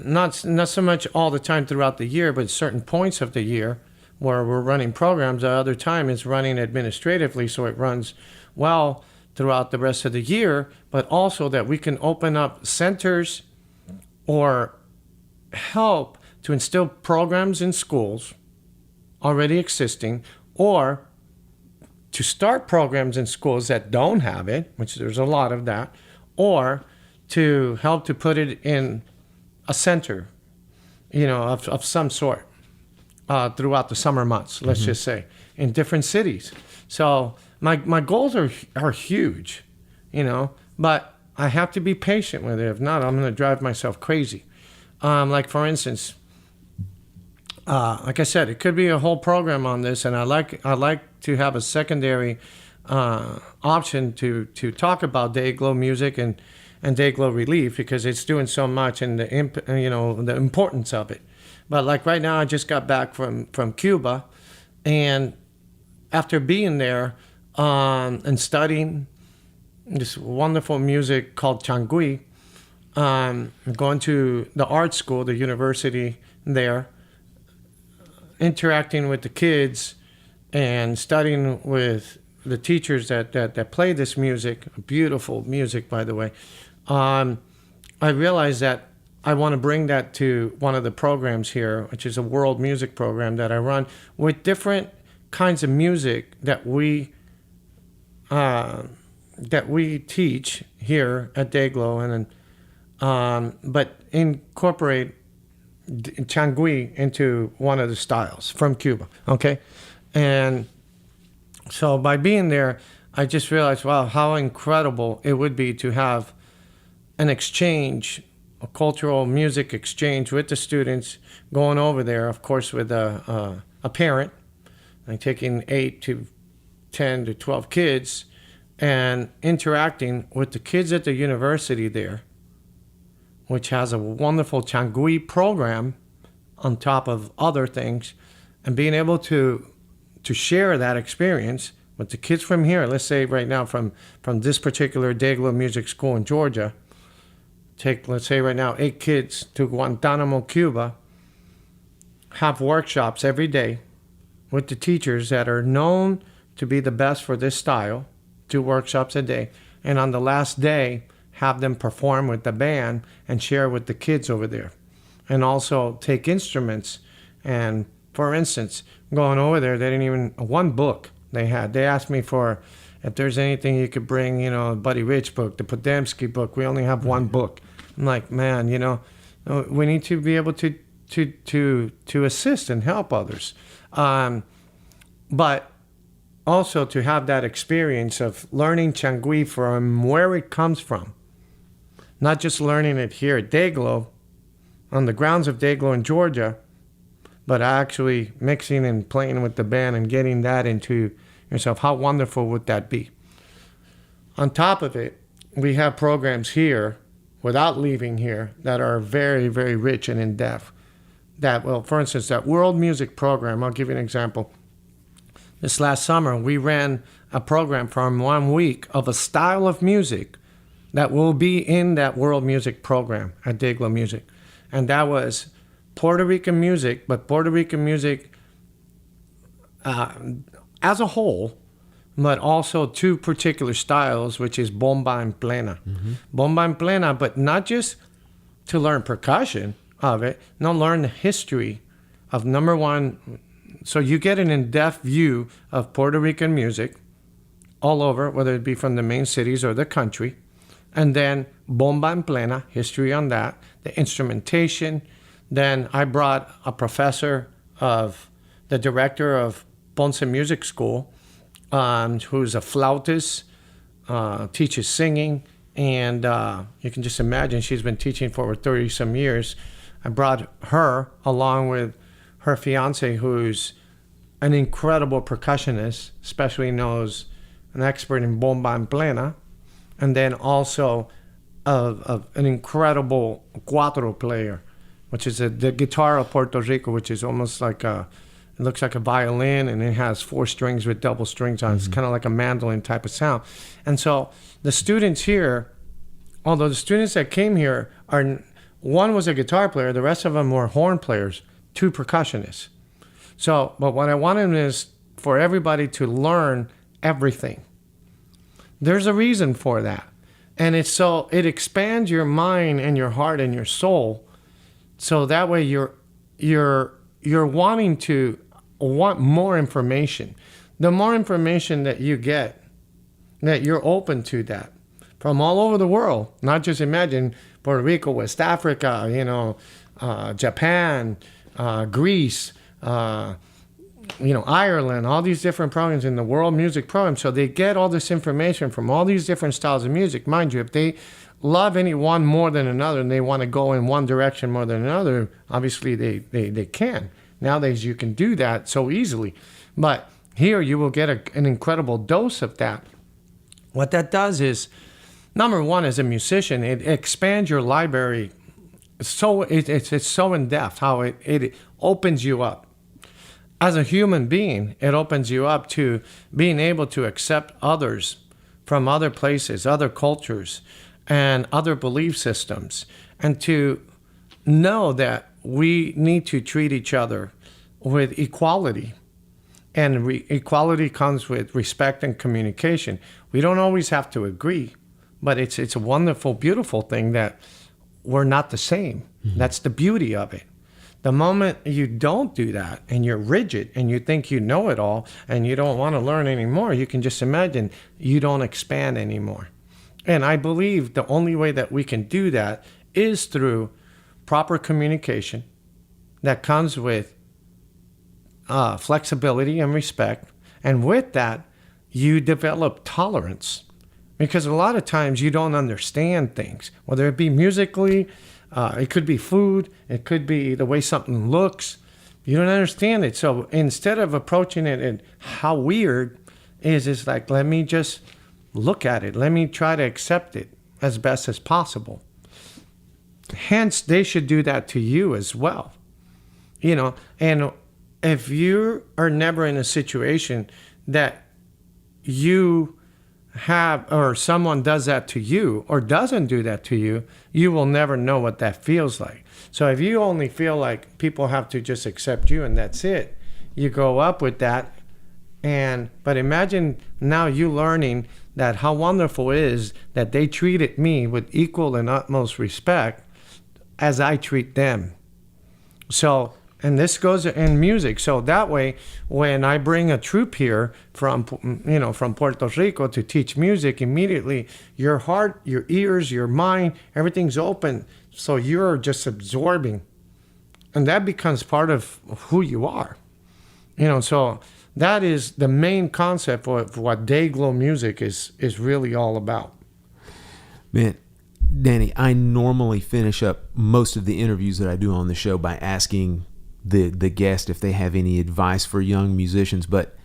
not so much all the time throughout the year, but certain points of the year where we're running programs. The other time it's running administratively, so it runs well throughout the rest of the year, but also that we can open up centers or help to instill programs in schools already existing, or to start programs in schools that don't have it, which there's a lot of that, or to help to put it in a center, of some sort throughout the summer months, let's just say, in different cities. So my goals are huge, but I have to be patient with it. If not, I'm going to drive myself crazy. Like, for instance, like I said, it could be a whole program on this, and I like to have a secondary option to talk about day-glow music and day-glow relief, because it's doing so much, and the importance of it. But like right now, I just got back from Cuba, and after being there and studying this wonderful music called changui, going to the art school, the university there, interacting with the kids and studying with the teachers that play this music, beautiful music, by the way, I realized that I want to bring that to one of the programs here, which is a world music program that I run with different kinds of music that we teach here at Dayglow, and but incorporate changui into one of the styles from Cuba. Okay, and so by being there, I just realized, wow, how incredible it would be to have an exchange, a cultural music exchange with the students, going over there, of course, with a parent, and taking 8 to 10 to 12 kids and interacting with the kids at the university there, which has a wonderful changui program on top of other things, and being able to share that experience with the kids from here. Let's say right now from this particular Dayglow Music School in Georgia, take, let's say right now, 8 kids to Guantanamo, Cuba, have workshops every day with the teachers that are known to be the best for this style, 2 workshops a day, and on the last day, have them perform with the band and share with the kids over there. And also take instruments. And for instance, going over there, they didn't even, one book they had. They asked me for, if there's anything you could bring, Buddy Rich book, the Podemsky book. We only have one book. I'm like, man, we need to be able to assist and help others. But also to have that experience of learning changui from where it comes from. Not just learning it here at Dayglow, on the grounds of Dayglow in Georgia, but actually mixing and playing with the band and getting that into yourself. How wonderful would that be? On top of it, we have programs here, without leaving here, that are very, very rich and in-depth. That, well, for instance, that world music program, I'll give you an example. This last summer, we ran a program for 1 week of a style of music that will be in that world music program at Dayglow Music. And that was Puerto Rican music, but Puerto Rican music as a whole, but also 2 particular styles, which is bomba and plena. Mm-hmm. Bomba and plena, but not just to learn percussion of it, no, learn the history of, number one, so you get an in-depth view of Puerto Rican music all over, whether it be from the main cities or the country. And then bomba and plena, history on that, the instrumentation. Then I brought a professor of the director of Ponce Music School, who's a flautist, teaches singing, and you can just imagine she's been teaching for over 30-some years. I brought her along with her fiance, who's an incredible percussionist, especially knows an expert in bomba and plena. And then also an incredible cuatro player, which is the guitar of Puerto Rico, which is almost like it looks like a violin, and it has 4 strings with double strings on it. It's kind of like a mandolin type of sound. And so the students here, although the students that came here one was a guitar player, the rest of them were horn players, 2 percussionists. So, but what I wanted is for everybody to learn everything. There's a reason for that. And it expands your mind and your heart and your soul. So that way you're want more information. The more information that you get, that you're open to that from all over the world, not just imagine Puerto Rico, West Africa, Japan, Greece, Ireland, all these different programs in the world music program. So they get all this information from all these different styles of music. Mind you, if they love any one more than another and they want to go in one direction more than another, obviously they can. Nowadays, you can do that so easily. But here, you will get an incredible dose of that. What that does is, number one, as a musician, it expands your library. So it's so in depth how it opens you up. As a human being, it opens you up to being able to accept others from other places, other cultures, and other belief systems, and to know that we need to treat each other with equality. And equality comes with respect and communication. We don't always have to agree, but it's a wonderful, beautiful thing that we're not the same. Mm-hmm. That's the beauty of it. The moment you don't do that and you're rigid and you think you know it all and you don't want to learn anymore, you can just imagine you don't expand anymore. And I believe the only way that we can do that is through proper communication that comes with flexibility and respect. And with that, you develop tolerance. Because a lot of times you don't understand things, whether it be musically, it could be food, it could be the way something looks. You don't understand it. So instead of approaching it and how weird is like, let me just look at it. Let me try to accept it as best as possible. Hence, they should do that to you as well. You know, and if you are never in a situation that you have, or someone does that to you or doesn't do that to you, you will never know what that feels like. So if you only feel like people have to just accept you and that's it, you grow up with that. But imagine now you learning that how wonderful it is that they treated me with equal and utmost respect as I treat them. So, and this goes in music. So that way, when I bring a troupe here from Puerto Rico to teach music, immediately your heart, your ears, your mind, everything's open. So you're just absorbing. And that becomes part of who you are. So that is the main concept of what Dayglow music is really all about. Man, Danny, I normally finish up most of the interviews that I do on the show by asking the guest if they have any advice for young musicians, but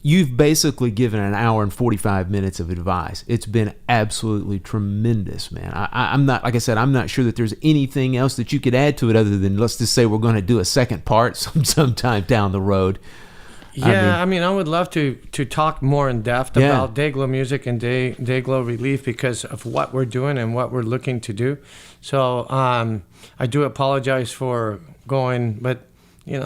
you've basically given an hour and 45 minutes of advice. It's been absolutely tremendous, man. I'm not, like I said, I'm not sure that there's anything else that you could add to it other than let's just say we're going to do a second part sometime down the road. Yeah, I mean, I would love to talk more in depth about Dayglow music and Dayglow Relief because of what we're doing and what we're looking to do. So I do apologize for going, but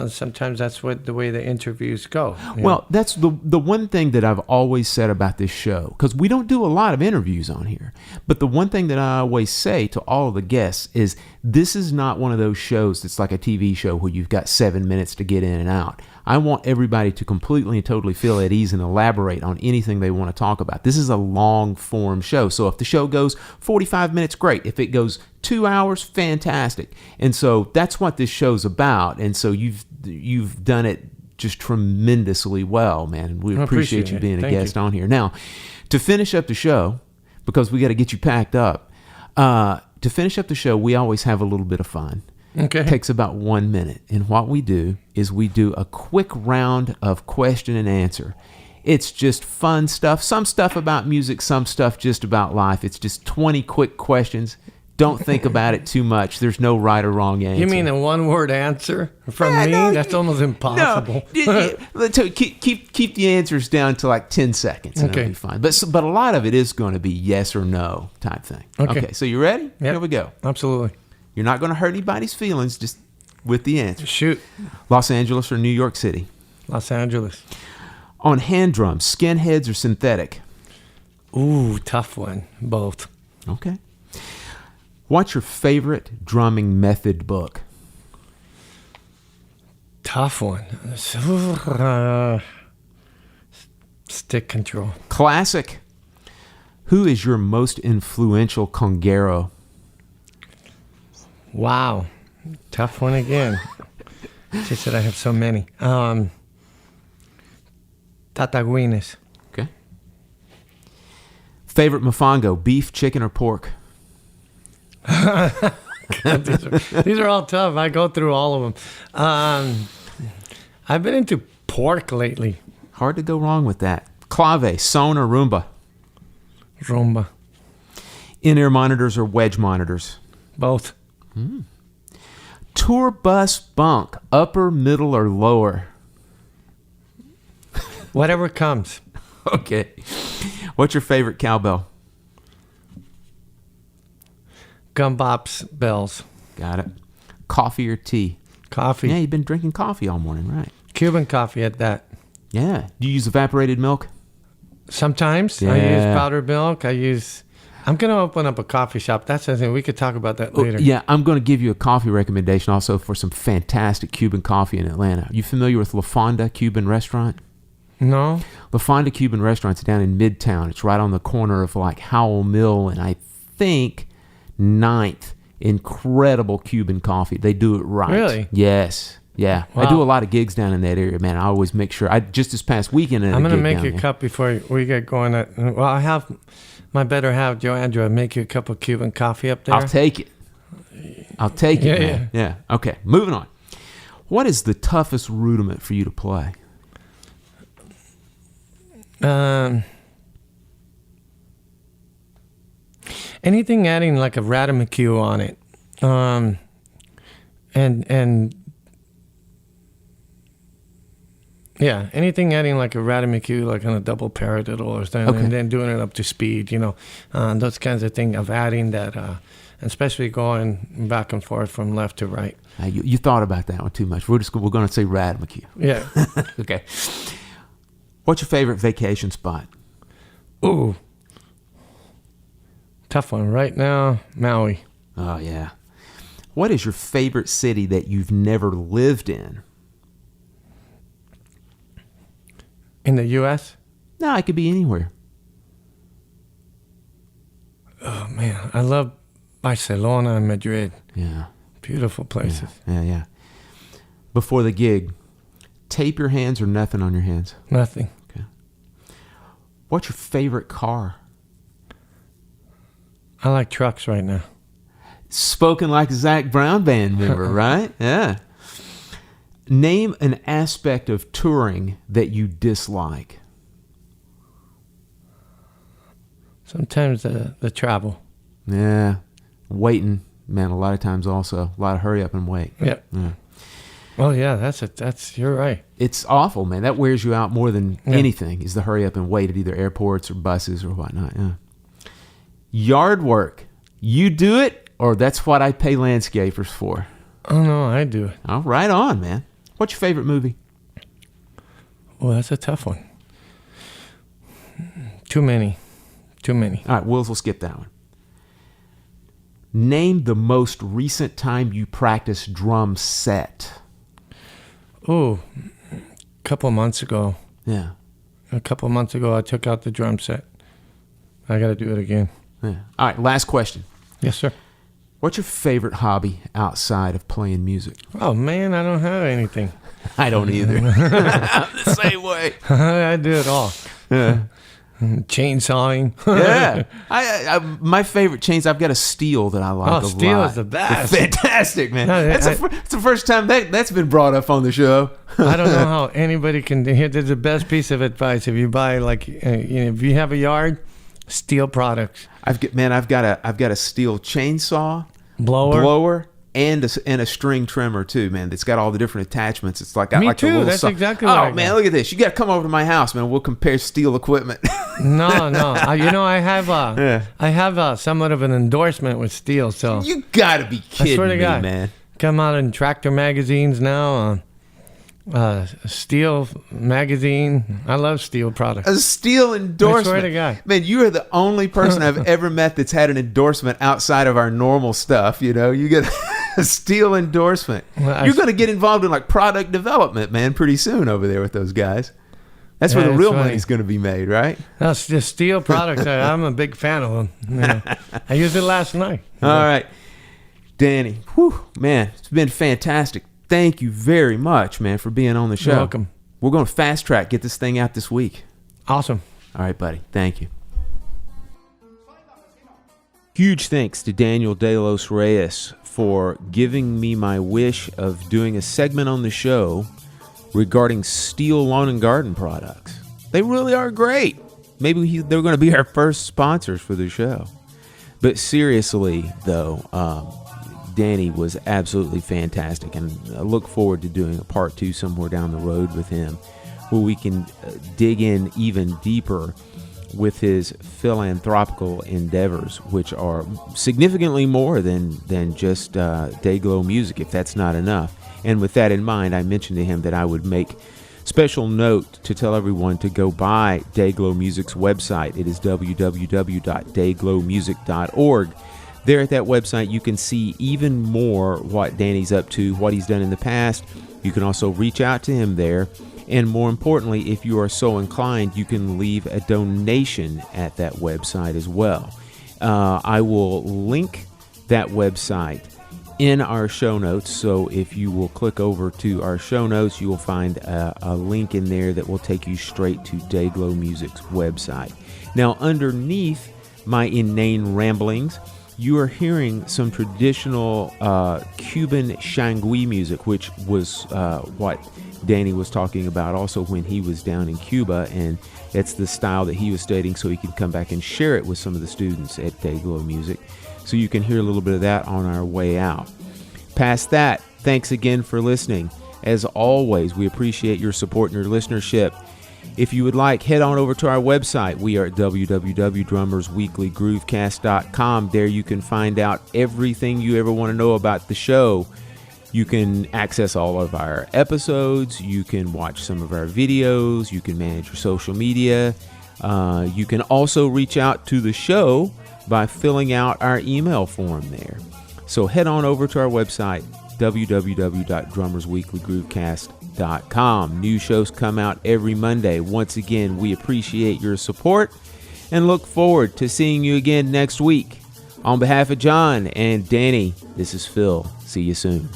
sometimes that's the way the interviews go. Well, that's the one thing that I've always said about this show, because we don't do a lot of interviews on here. But the one thing that I always say to all of the guests is this is not one of those shows that's like a TV show where you've got 7 minutes to get in and out. I want everybody to completely and totally feel at ease and elaborate on anything they want to talk about. This is a long form show. So if the show goes 45 minutes, great. If it goes 2 hours, fantastic. And so that's what this show's about. And so you've done it just tremendously well, man. We appreciate you being a guest on here. Now, to finish up the show, because we got to get you packed up, to finish up the show, we always have a little bit of fun. Okay. It takes about 1 minute. And what we do is we do a quick round of question and answer. It's just fun stuff. Some stuff about music, some stuff just about life. It's just 20 quick questions. Don't think about it too much. There's no right or wrong answer. You mean a one-word answer from me? No, that's almost impossible. No. Keep the answers down to like 10 seconds. And it'll be fine. But a lot of it is going to be yes or no type thing. Okay, so you ready? Yep. Here we go. Absolutely. You're not going to hurt anybody's feelings just with the answer. Shoot. Los Angeles or New York City? Los Angeles. On hand drums, skinheads or synthetic? Ooh, tough one. Both. Okay. What's your favorite drumming method book? Tough one. Stick control. Classic. Who is your most influential conguero? Wow. Tough one again. She said I have so many. Tataguines. Okay. Favorite mofongo, beef, chicken, or pork? God, these are all tough. I go through all of them. I've been into pork lately. Hard to go wrong with that. Clave, Sone, or Roomba? Roomba. In-ear monitors or wedge monitors? Both. Tour bus bunk, upper, middle, or lower? Whatever comes. Okay. What's your favorite cowbell? Gumbops bells. Got it. Coffee or tea? Coffee. Yeah, you've been drinking coffee all morning, right? Cuban coffee at that. Yeah. Do you use evaporated milk? Sometimes I use powdered milk. I'm going to open up a coffee shop. That's the thing. We could talk about that later. Yeah, I'm going to give you a coffee recommendation also for some fantastic Cuban coffee in Atlanta. You familiar with La Fonda Cuban Restaurant? No. La Fonda Cuban Restaurant's down in Midtown. It's right on the corner of like Howell Mill and I think 9th. Incredible Cuban coffee. They do it right. Really? Yes. Yeah. Wow. I do a lot of gigs down in that area, man. I always make sure. Just this past weekend. I'm going to make you a cup before we get going. Well, I have my better half, Joandra, make you a cup of Cuban coffee up there. I'll take it. Man. Yeah. Okay. Moving on. What is the toughest rudiment for you to play? Anything adding like a Radamacue on it, and yeah, anything adding like a Radamacue, like on a double paradiddle or something, Okay. and then doing it up to speed, those kinds of things of adding that, especially going back and forth from left to right. You thought about that one too much. We're going to say Radamacue. Yeah. Okay. What's your favorite vacation spot? Ooh. Tough one. Right now, Maui. Oh, yeah. What is your favorite city that you've never lived in? In the U.S.? No, it could be anywhere. Oh, man. I love Barcelona and Madrid. Yeah. Beautiful places. Yeah. Before the gig, tape your hands or nothing on your hands? Nothing. Okay. What's your favorite car? I like trucks right now. Spoken like a Zac Brown Band member, right? Yeah. Name an aspect of touring that you dislike. Sometimes the travel. Yeah. Waiting, man, a lot of times also. A lot of hurry up and wait. Yeah. Well, yeah, you're right. It's awful, man. That wears you out more than anything is the hurry up and wait at either airports or buses or whatnot. Yeah. Yard work. You do it, or that's what I pay landscapers for? Oh, no, I do it. Oh, right on, man. What's your favorite movie? Well, that's a tough one. Too many. All right, we'll skip that one. Name the most recent time you practiced drum set. Oh, a couple months ago. Yeah. A couple months ago, I took out the drum set. I got to do it again. Yeah. All right, last question. Yes, sir. What's your favorite hobby outside of playing music? Oh, man, I don't have anything. I don't either. I'm the same way. I do it all. Yeah. Chainsawing. Yeah. I my favorite chains, I've got a steel that I like a lot. Oh, steel is the best. It's fantastic, man. No, It's the first time that's been brought up on the show. I don't know how anybody can do it. There's the best piece of advice. If you buy, if you have a yard, steel products. I've got a steel chainsaw, blower, and a string trimmer too, man. It's got all the different attachments. It's like got Me like too. a little That's exactly what I Oh man, got. look at this! You got to come over to my house, man. We'll compare steel equipment. No. I have somewhat of an endorsement with steel. So You got to be kidding I swear to me, God, man. come out in tractor magazines now. Steel magazine. I love steel products. A steel endorsement. I swear to God. Man, you are the only person I've ever met that's had an endorsement outside of our normal stuff. You get a steel endorsement. Well, You're going to get involved in like product development, man, pretty soon over there with those guys. That's where the real money's going to be made, right? That's just steel products. I'm a big fan of them. I used it last night. All right. Danny, man, it's been fantastic. Thank you very much, man, for being on the show. You're welcome. We're going to fast track, get this thing out this week. Awesome. All right, buddy. Thank you. Huge thanks to Daniel De Los Reyes for giving me my wish of doing a segment on the show regarding Steel Lawn and Garden products. They really are great. Maybe they're going to be our first sponsors for the show. But seriously, though, Danny was absolutely fantastic, and I look forward to doing a part 2 somewhere down the road with him, where we can dig in even deeper with his philanthropical endeavors, which are significantly more than just Dayglow music, if that's not enough. And with that in mind, I mentioned to him that I would make special note to tell everyone to go by Dayglow Music's website. It is www.dayglowmusic.org. There at that website, you can see even more what Danny's up to, what he's done in the past. You can also reach out to him there. And more importantly, if you are so inclined, you can leave a donation at that website as well. I will link that website in our show notes. So if you will click over to our show notes, you will find a link in there that will take you straight to Dayglow Music's website. Now, underneath my inane ramblings, you are hearing some traditional Cuban shangui music, which was what Danny was talking about also when he was down in Cuba, and that's the style that he was studying, so he could come back and share it with some of the students at Dayglow Music. So you can hear a little bit of that on our way out. Past that, thanks again for listening. As always, we appreciate your support and your listenership. If you would like, head on over to our website. We are at www.drummersweeklygroovecast.com. There you can find out everything you ever want to know about the show. You can access all of our episodes. You can watch some of our videos. You can manage your social media. You can also reach out to the show by filling out our email form there. So head on over to our website, www.drummersweeklygroovecast.com. New shows come out every Monday. Once again, we appreciate your support and look forward to seeing you again next week. On behalf of John and Danny, this is Phil. See you soon.